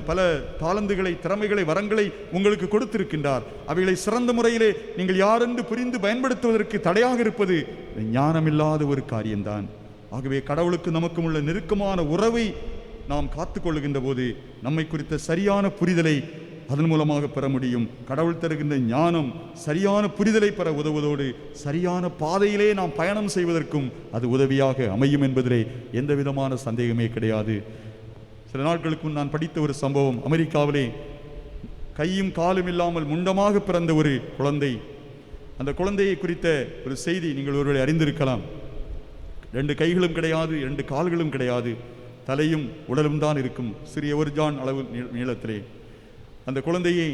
பல தாளந்துகளை, திறமைகளை, வரங்களை உங்களுக்கு கொடுத்திருக்கின்றார். அவைகளை சிறந்த முறையிலே நீங்கள் யாரென்று புரிந்து பயன்படுத்துவதற்கு தடையாக இருப்பது ஞானமில்லாத ஒரு காரியம்தான். ஆகவே கடவுளுக்கு நமக்கும் உள்ள நெருக்கமான உறவை நாம் காத்துக்கொள்ளுகின்ற போது நம்மை குறித்த சரியான புரிதலை அதன் மூலமாக பெற முடியும். கடவுள் தருகின்ற ஞானம் சரியான புரிதலை பெற உதவுவதோடு சரியான பாதையிலே நாம் பயணம் செய்வதற்கும் அது உதவியாக அமையும் என்பதிலே எந்த விதமான சந்தேகமே கிடையாது. சில நாட்களுக்கு முன் நான் படித்த ஒரு சம்பவம். அமெரிக்காவிலே கையும் காலும் இல்லாமல் முண்டமாக பிறந்த ஒரு குழந்தை. அந்த குழந்தையை குறித்த ஒரு செய்தி நீங்கள் ஒருவேளை அறிந்திருக்கலாம். 2 கைகளும் கிடையாது, 2 கால்களும் கிடையாது, தலையும் உடலும் தான் இருக்கும். சிறிய ஒரு ஜான் அளவு நீளத்திலே அந்த குழந்தையை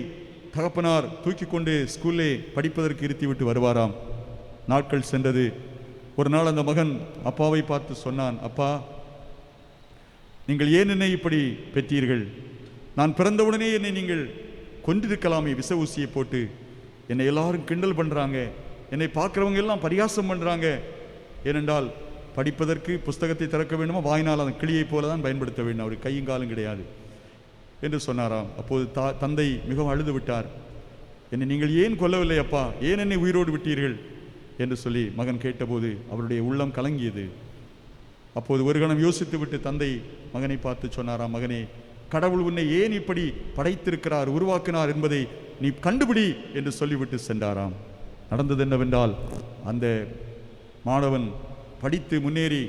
தகப்பனார் தூக்கி கொண்டு ஸ்கூல்லே படிப்பதற்கு இருத்திவிட்டு வருவாராம். நாட்கள் சென்றது. ஒரு நாள் அந்த மகன் அப்பாவை பார்த்து சொன்னான், அப்பா, நீங்கள் ஏன் என்னை இப்படி பெற்றீர்கள்? நான் பிறந்தவுடனே என்னை நீங்கள் கொன்றிருக்கலாமே, விச ஊசியை போட்டு. என்னை எல்லாரும் கிண்டல் பண்ணுறாங்க, என்னை பார்க்குறவங்க எல்லாம் பரிகாசம் பண்ணுறாங்க. ஏனென்றால் படிப்பதற்கு புஸ்தகத்தை திறக்க வேண்டுமா, வாயினால் அந்த கிளியை போல தான் பயன்படுத்த வேண்டும், அவர் கையும் காலும் கிடையாது என்று சொன்னாராம். அப்போது தந்தை மிகவும் அழுது விட்டார். என்னை நீங்கள் ஏன் கொல்லவில்லை அப்பா, ஏன் என்னை உயிரோடு விட்டீர்கள் என்று சொல்லி மகன் கேட்டபோது அவருடைய உள்ளம் கலங்கியது. அப்போது ஒரு கணம் யோசித்து விட்டு தந்தை மகனை பார்த்து சொன்னாராம், மகனே, கடவுள் உன்னை ஏன் இப்படி படைத்திருக்கிறார், உருவாக்கினார் என்பதை நீ கண்டுபிடி என்று சொல்லிவிட்டு சென்றாராம். நடந்தது என்னவென்றால், அந்த மாணவன் படித்து முன்னேறி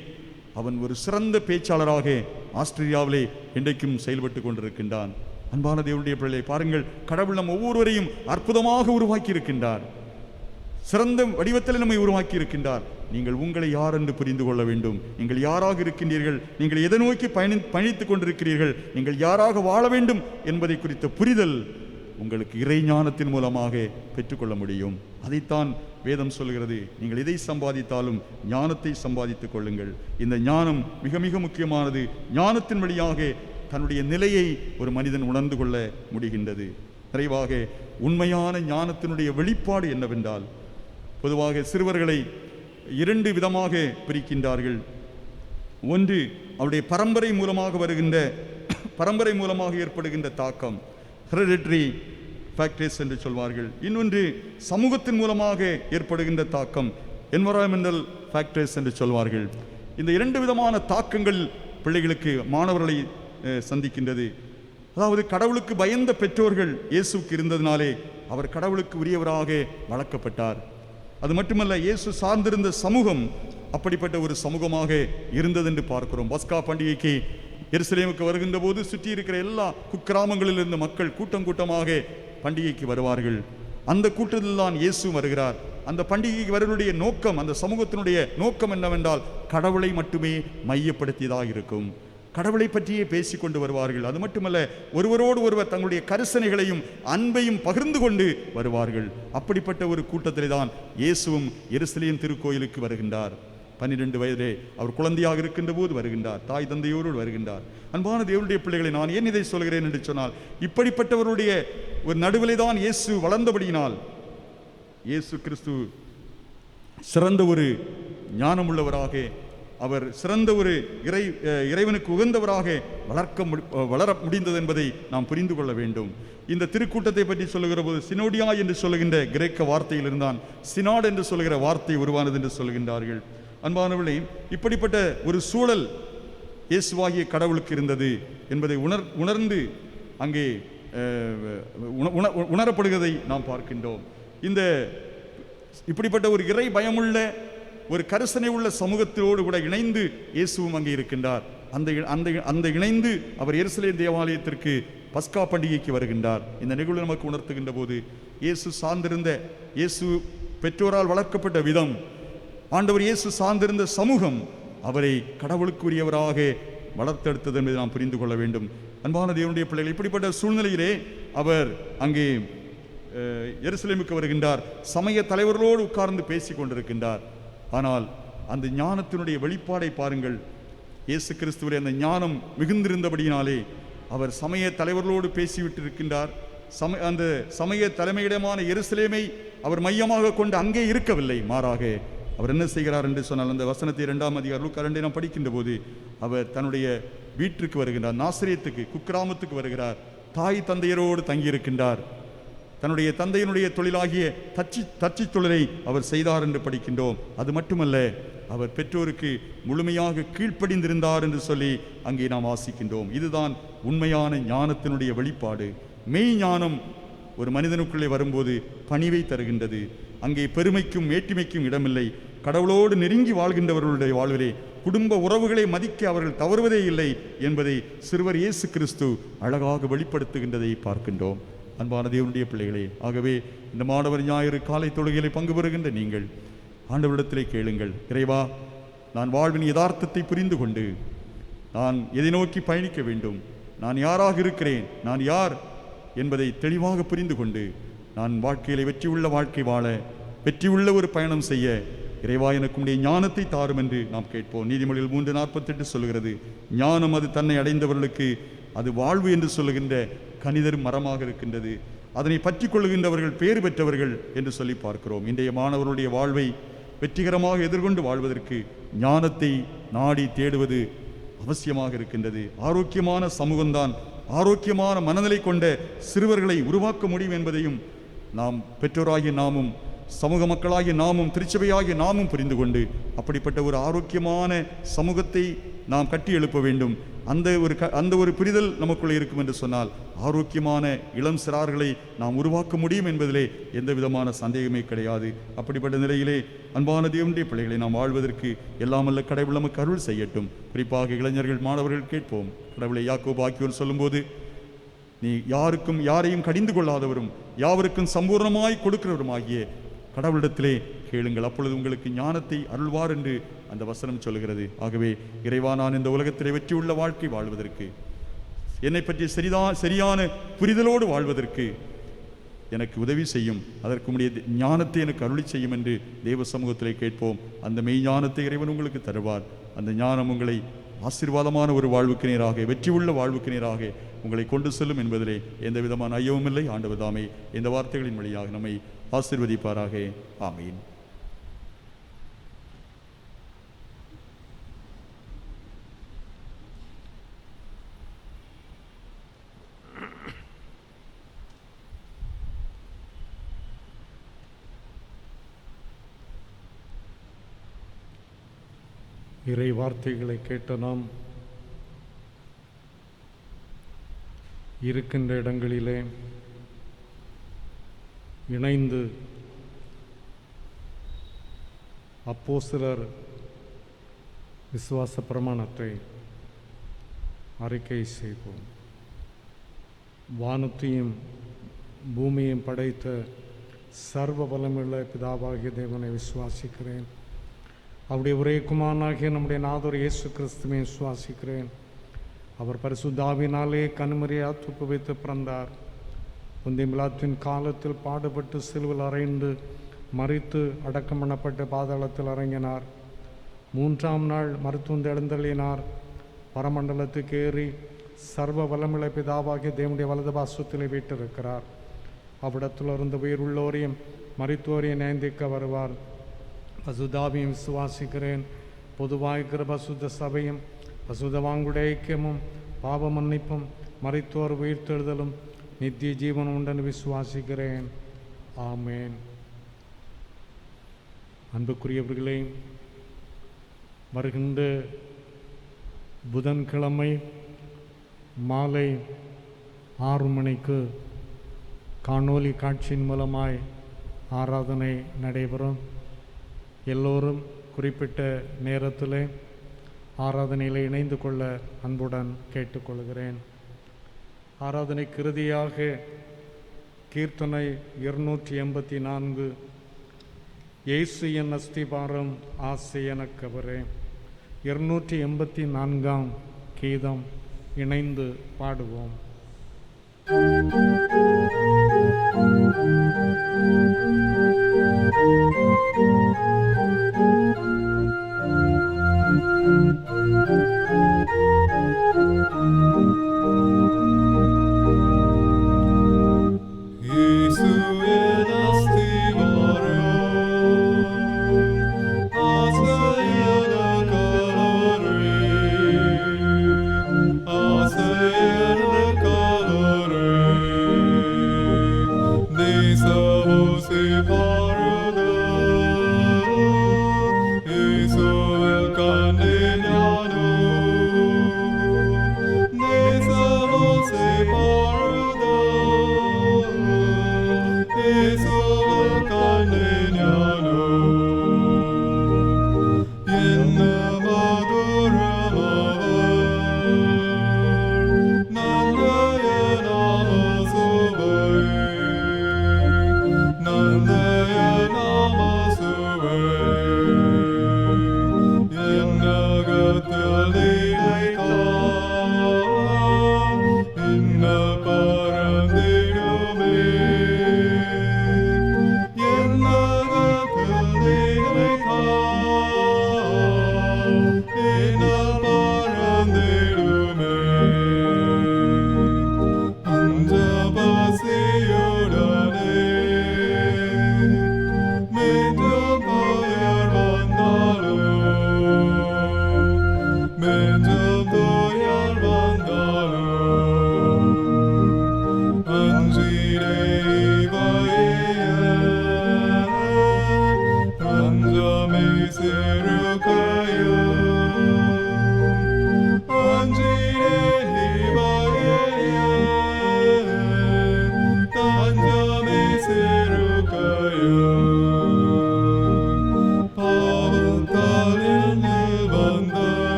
அவன் ஒரு சிறந்த பேச்சாளராக ஆஸ்திரேலியாவிலே இன்றைக்கும் செயல்பட்டு கொண்டிருக்கின்றான். அன்பான தேவனுடைய பிள்ளைகளை பாருங்கள், கடவுள் நம் ஒவ்வொருவரையும் அற்புதமாக உருவாக்கி இருக்கின்றார். சிறந்த வடிவத்தில் நம்மை உருவாக்கி இருக்கின்றார். நீங்கள் உங்களை யார் என்று புரிந்து கொள்ள வேண்டும். நீங்கள் யாராக இருக்கின்றீர்கள், நீங்கள் எதை நோக்கி பயணித்துக் கொண்டிருக்கிறீர்கள், நீங்கள் யாராக வாழ வேண்டும் என்பதை குறித்த புரிதல் உங்களுக்கு இறை ஞானத்தின் மூலமாக பெற்றுக்கொள்ள முடியும். அதைத்தான் வேதம் சொல்கிறது. நீங்கள் எதை சம்பாதித்தாலும் ஞானத்தை சம்பாதித்துக் கொள்ளுங்கள். இந்த ஞானம் மிக மிக முக்கியமானது. ஞானத்தின் வழியாக தன்னுடைய நிலையை ஒரு மனிதன் உணர்ந்து கொள்ள முடிகின்றது. நிறைவாக உண்மையான ஞானத்தினுடைய வெளிப்பாடு என்னவென்றால், பொதுவாக சிறுவர்களை 2 விதமாக பிரிக்கின்றார்கள். ஒன்று, அவருடைய பரம்பரை மூலமாக ஏற்படுகின்ற தாக்கம், ஹெரிடிட்டரி ஃபேக்டர்ஸ் என்று சொல்வார்கள். இன்னொன்று, சமூகத்தின் மூலமாக ஏற்படுகின்ற தாக்கம், என்வரான்மெண்டல் ஃபேக்டர்ஸ் என்று சொல்வார்கள். இந்த 2 விதமான தாக்கங்கள் பிள்ளைகளுக்கு, மாணவர்களை சந்திக்கின்றது. அதாவது கடவுளுக்கு பயந்த பெற்றோர்கள் இயேசுக்கு இருந்ததினாலே அவர் கடவுளுக்கு உரியவராக வளர்க்கப்பட்டார். அது மட்டுமல்ல, இயேசு சார்ந்திருந்த சமூகம் அப்படிப்பட்ட ஒரு சமூகமாக இருந்தது என்று பார்க்கிறோம். பஸ்கா பண்டிகைக்கு எருசலேமுக்கு வருகின்ற போது சுற்றி இருக்கிற எல்லா குக்கிராமங்களில் இருந்த மக்கள் கூட்டம் கூட்டமாக பண்டிகைக்கு வருவார்கள். அந்த கூட்டத்தில் தான் இயேசு வருகிறார். அந்த பண்டிகைக்கு வருவனுடைய நோக்கம், அந்த சமூகத்தினுடைய நோக்கம் என்னவென்றால், கடவுளை மட்டுமே மையப்படுத்தியதாக இருக்கும். கடவுளை பற்றியே பேசிக்கொண்டு வருவார்கள். அது மட்டுமல்ல, ஒருவரோடு ஒருவர் தங்களுடைய கரிசனைகளையும் அன்பையும் பகிர்ந்து கொண்டு வருவார்கள். அப்படிப்பட்ட ஒரு கூட்டத்திலே தான் இயேசுவும் எருசலேம் திருக்கோயிலுக்கு வருகின்றார். 12 வயதிலே அவர் குழந்தையாக இருக்கின்ற போது வருகின்றார். தாய் தந்தையோடு வருகின்றார். அன்பான தேவனுடைய பிள்ளைகளை, நான் ஏன் இதை சொல்கிறேன் என்று சொன்னால், இப்படிப்பட்டவருடைய ஒரு நடுவிலே தான் இயேசு வளர்ந்தபடியினால் இயேசு கிறிஸ்து சிறந்த ஒரு ஞானமுள்ளவராக, அவர் சிறந்த ஒரு இறைவனுக்கு உகந்தவராக வளர முடிந்தது என்பதை நாம் புரிந்து கொள்ள வேண்டும். இந்த திருக்கூட்டத்தை பற்றி சொல்லுகிற போது சினோடியா என்று சொல்லுகின்ற கிரேக்க வார்த்தையில் இருந்தான் சினாட் என்று சொல்லுகிற வார்த்தை உருவானது என்று சொல்கின்றார்கள். அன்பானவர்களே, இப்படிப்பட்ட ஒரு சூழல் இயேசுவாகிய கடவுளுக்கு இருந்தது என்பதை உணர்ந்து அங்கே உணரப்படுவதை நாம் பார்க்கின்றோம். இப்படிப்பட்ட ஒரு இறை பயமுள்ள ஒரு கரிசனை உள்ள சமூகத்தோடு கூட இணைந்து இயேசுவும் அங்கே இருக்கின்றார். அந்த இணைந்து அவர் எருசலேம் தேவாலயத்திற்கு பஸ்கா பண்டிகைக்கு வருகின்றார். இந்த நிகழ்வு நமக்கு உணர்த்துகின்ற போது இயேசு பெற்றோரால் வளர்க்கப்பட்ட விதம், ஆண்டவர் இயேசு சார்ந்திருந்த சமூகம் அவரை கடவுளுக்குரியவராக வளர்த்தெடுத்தது என்பதை நாம் புரிந்து கொள்ள வேண்டும். அன்பான தேவனுடைய பிள்ளைகள், இப்படிப்பட்ட சூழ்நிலையிலே அவர் அங்கே எருசலேமுக்கு வருகின்றார். சமய தலைவர்களோடு உட்கார்ந்து பேசிக் கொண்டிருக்கின்றார். ஆனால் அந்த ஞானத்தினுடைய வெளிப்பாடை பாருங்கள். இயேசு கிறிஸ்துவிலே அந்த ஞானம் மிகுந்திருந்தபடியினாலே அவர் சமய தலைவர்களோடு பேசிவிட்டிருக்கின்றார். அந்த சமய தலைமையிடமான எருசலேமை அவர் மையமாக கொண்டு அங்கே இருக்கவில்லை. மாறாக அவர் என்ன செய்கிறார் என்று சொன்னால், அந்த வசனத்தை 2ஆம் அதிகாரம் லூக்கா 2 நாம் படிக்கின்ற போது அவர் தன்னுடைய வீட்டிற்கு வருகின்றார். நாசரேத்துக்கு, குக்கிராமத்துக்கு வருகிறார். தாய் தந்தையரோடு தங்கியிருக்கின்றார். தன்னுடைய தந்தையினுடைய தொழிலாகிய தச்சு தொழிலை அவர் செய்தார் என்று படிக்கின்றோம். அது மட்டுமல்ல, அவர் பெற்றோருக்கு முழுமையாக கீழ்ப்படிந்திருந்தார் என்று சொல்லி அங்கே நாம் வாசிக்கின்றோம். இதுதான் உண்மையான ஞானத்தினுடைய வெளிப்பாடு. மெய் ஞானம் ஒரு மனிதனுக்குள்ளே வரும்போது பணிவை தருகின்றது. அங்கே பெருமைக்கும் மேட்டிமைக்கும் இடமில்லை. கடவுளோடு நெருங்கி வாழ்கின்றவர்களுடைய வாழ்விலே குடும்ப உறவுகளை மதிக்க அவர்கள் தவறுவதே இல்லை என்பதை சிறுவர் இயேசு கிறிஸ்து அழகாக வெளிப்படுத்துகின்றதை பார்க்கின்றோம். அன்பான தேவனுடைய பிள்ளைகளே, ஆகவே இந்த மாணவர் ஞாயிறு காலை தொழுகையிலே பங்கு பெறுகின்ற நீங்கள் ஆண்டவரிடத்திலே கேளுங்கள். இறைவா, நான் வாழ்வின் யதார்த்தத்தை புரிந்து கொண்டு நான் எதை நோக்கி பயணிக்க வேண்டும், நான் யாராக இருக்கிறேன், நான் யார் என்பதை தெளிவாக புரிந்து கொண்டு நான் வாழ்க்கையிலே வெற்றியுள்ள வாழ்க்கை வாழ, வெற்றியுள்ள ஒரு பயணம் செய்ய இறைவா எனக்கு உடைய ஞானத்தை தாரும் என்று நாம் கேட்போம். நீதிமொழிகள் 3:48 சொல்லுகிறது, ஞானம் அது தன்னை அடைந்தவர்களுக்கு அது வாழ்வு என்று சொல்லுகின்ற கனிதர் மரமாக இருக்கின்றது. அதனை பற்றி கொள்ளுகின்றவர்கள் பேறு பெற்றவர்கள் என்று சொல்லி பார்க்கிறோம். இன்றைய மாணவர்களுடைய வாழ்வை வெற்றிகரமாக எதிர்கொண்டு வாழ்வதற்கு ஞானத்தை நாடி தேடுவது அவசியமாக இருக்கின்றது. ஆரோக்கியமான சமூகம்தான் ஆரோக்கியமான மனநிலை கொண்ட சிறுவர்களை உருவாக்க முடியும் என்பதையும் நாம் பெற்றோராகிய நாமும் சமூக மக்களாகிய நாமும் திருச்சபையாகிய நாமும் புரிந்து கொண்டு அப்படிப்பட்ட ஒரு ஆரோக்கியமான சமூகத்தை நாம் கட்டி எழுப்ப வேண்டும். அந்த ஒரு புரிதல் நமக்குள்ளே இருக்கும் என்று சொன்னால் ஆரோக்கியமான இளம் சிறார்களை நாம் உருவாக்க முடியும் என்பதிலே எந்த விதமான சந்தேகமே கிடையாது. அப்படிப்பட்ட நிலையிலே அன்பான தேவனுடைய பிள்ளைகளை நாம் வாழ்வதற்கு எல்லாமல்ல கடவுள் நமக்கு அருள் செய்யட்டும். குறிப்பாக இளைஞர்கள், மாணவர்கள் கேட்போம். கடவுளை யாக்கோபு ஆக்கியோர் சொல்லும்போது, நீ யாரையும் கடிந்து கொள்ளாதவரும் யாவருக்கும் சம்பூர்ணமாய் கொடுக்கிறவருமாகிய கடவுளிடத்திலே கேளுங்கள், அப்பொழுது உங்களுக்கு ஞானத்தை அருள்வார் என்று அந்த வசனம் சொல்கிறது. ஆகவே இறைவா, நான் இந்த உலகத்திலே வெற்றியுள்ள வாழ்க்கை வாழ்வதற்கு, என்னை பற்றி சரியான புரிதலோடு வாழ்வதற்கு எனக்கு உதவி செய்யும், அதற்கு உடைய ஞானத்தை எனக்கு அருளி செய்யும் என்று தேவ சமூகத்திலே கேட்போம். அந்த மெய் ஞானத்தை இறைவன் உங்களுக்கு தருவார். அந்த ஞானம் உங்களை ஆசீர்வாதமான ஒரு வாழ்வுக்கு நேராக, வெற்றியுள்ள வாழ்வுக்கு நேராக உங்களை கொண்டு செல்லும் என்பதிலே எந்த விதமான ஐயமும் இல்லை. ஆண்டவர் தாமே இந்த வார்த்தைகளின் வழியாக நம்மை ஆசீர்வதிப்பாராக. ஆமீன். இறை வார்த்தைகளை கேட்ட நாம் இருக்கின்ற இடங்களிலே இணைந்து அப்போஸ்தலர் விசுவாச பிரமாணத்தை அறிக்கை செய்வோம். வானத்தையும் பூமியையும் படைத்த சர்வ வல்லமையுள்ள பிதாவாகிய தேவனை விசுவாசிக்கிறேன். அவருடைய ஒரே குமாரனாகிய நம்முடைய நாதர் இயேசு கிறிஸ்துவை விசுவாசிக்கிறேன். அவர் பரிசுத்தாவினாலே கன்னிமரியால் துப்பு வைத்து பிறந்தார். முந்தைய மிலாத்தின் காலத்தில் பாடுபட்டு சிலுவையில் அறைந்து மரித்து அடக்கம் பண்ணப்பட்டு பாதாளத்தில் இறங்கினார். 3ஆம் நாள் மருத்துவந்து எழுந்தள்ளினார். பரமண்டலத்துக்கு ஏறி சர்வ வல்லமுள்ள பிதாவாகிய தேவனுடைய வலது பாசத்திலே வீட்டிருக்கிறார். அவ்விடத்தில் இருந்த உயிருள்ளோரையும் மரித்தோரையும் நியந்திக்க வருவார். பசுதாவையும் விசுவாசிக்கிறேன். பொதுவாய்க்கிற பசுத்த சபையும் பசுத வாங்குடைய ஐக்கியமும் பாவ மன்னிப்பும் மரித்தோர் உயிர்த்தெழுதலும் நித்திய ஜீவனம் உண்டென்று விசுவாசிக்கிறேன். ஆமேன். அன்புக்குரியவர்களே, வருகின்ற புதன்கிழமை மாலை 6 மணிக்கு காணொளி காட்சியின் மூலமாய் ஆராதனை நடைபெறும். எல்லோரும் குறிப்பிட்ட நேரத்தில் ஆராதனையில் இணைந்து கொள்ள அன்புடன் கேட்டுக்கொள்கிறேன். ஆராதனைக்கு இறுதியாக கீர்த்தனை 284 இயேசு என் அஸ்திபாரம் ஆசை எனக்கவரே 284ஆம் கீதம் இணைந்து பாடுவோம்.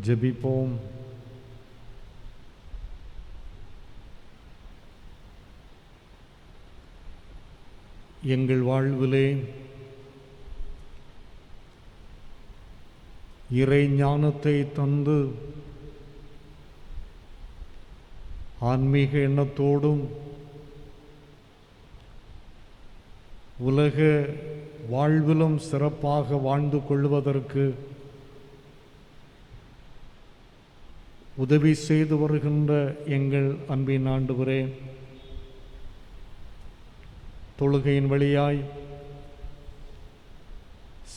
ஜெபிப்போம். எங்கள் வாழ்விலே இறை ஞானத்தை தந்து ஆன்மீக எண்ணத்தோடும் உலக வாழ்விலும் சிறப்பாக வாழ்ந்து கொள்வதற்கு உதவி செய்து வருகின்ற எங்கள் அன்பின் ஆண்டவரே, தொழுகையின் வழியாய்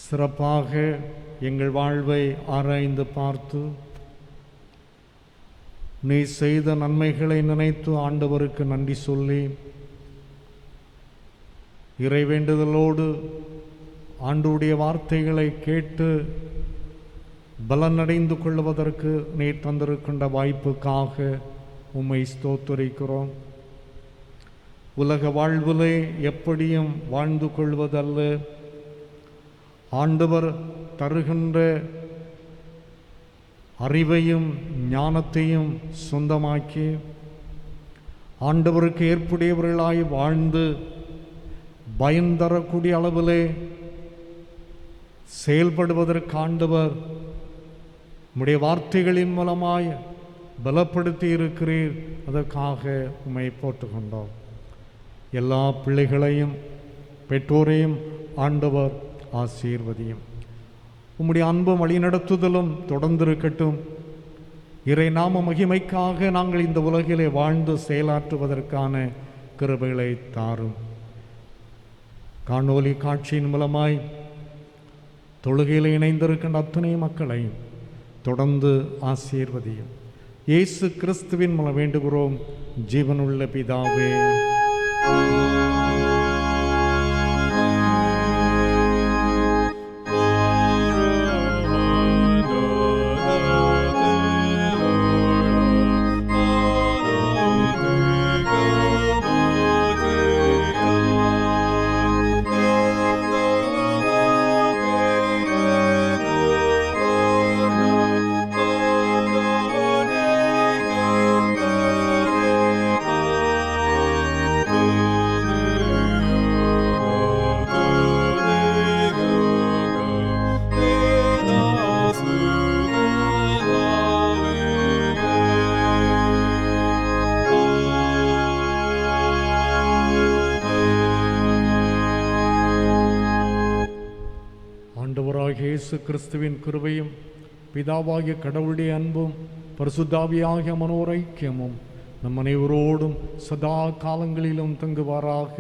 சிறப்பாக எங்கள் வாழ்வை ஆராய்ந்து பார்த்து நீ செய்த நன்மைகளை நினைத்து ஆண்டவருக்கு நன்றி சொல்லி இறைவேண்டுதலோடு ஆண்டவருடைய வார்த்தைகளை கேட்டு பலனடைந்து கொள்வதற்கு நீ தந்திருக்கின்ற வாய்ப்புக்காக உம்மை ஸ்தோத்திரிக்கிறோம். உலக வாழ்விலே எப்படியும் வாழ்ந்து கொள்வதல்ல, ஆண்டவர் தருகின்ற அறிவையும் ஞானத்தையும் சொந்தமாக்கி ஆண்டவருக்கு ஏற்புடையவர்களாய் வாழ்ந்து பயன் தரக்கூடிய அளவிலே செயல்படுவதற்கு ஆண்டவர் உம்முடைய வார்த்தைகளின் மூலமாய் பலப்படுத்தி இருக்கிறீர். அதற்காக உம்மை போற்றுக்கொண்டோம். எல்லா பிள்ளைகளையும் பெற்றோரையும் ஆண்டவர் ஆசீர்வதியும். உம்முடைய அன்பும் வழிநடத்துதலும் தொடர்ந்திருக்கட்டும். இறை நாம மகிமைக்காக நாங்கள் இந்த உலகிலே வாழ்ந்து செயலாற்றுவதற்கான கிருபைகளை தாரும். காணொலி காட்சியின் மூலமாய் தொழுகையில் இணைந்திருக்கின்ற அத்தனை மக்களையும் தொடர்ந்து ஆசீர்வதியும். இயேசு கிறிஸ்துவின் மூலம் வேண்டுகிறோம் ஜீவனுள்ள பிதாவே. இயேசு கிறிஸ்துவின் கிருபையும் பிதாவாகிய கடவுளுடைய அன்பும் பரிசுத்தாவியாகிய மனோரைக்கியமும் நம் அனைவரோடும் சதா காலங்களிலும் தங்குவாராக.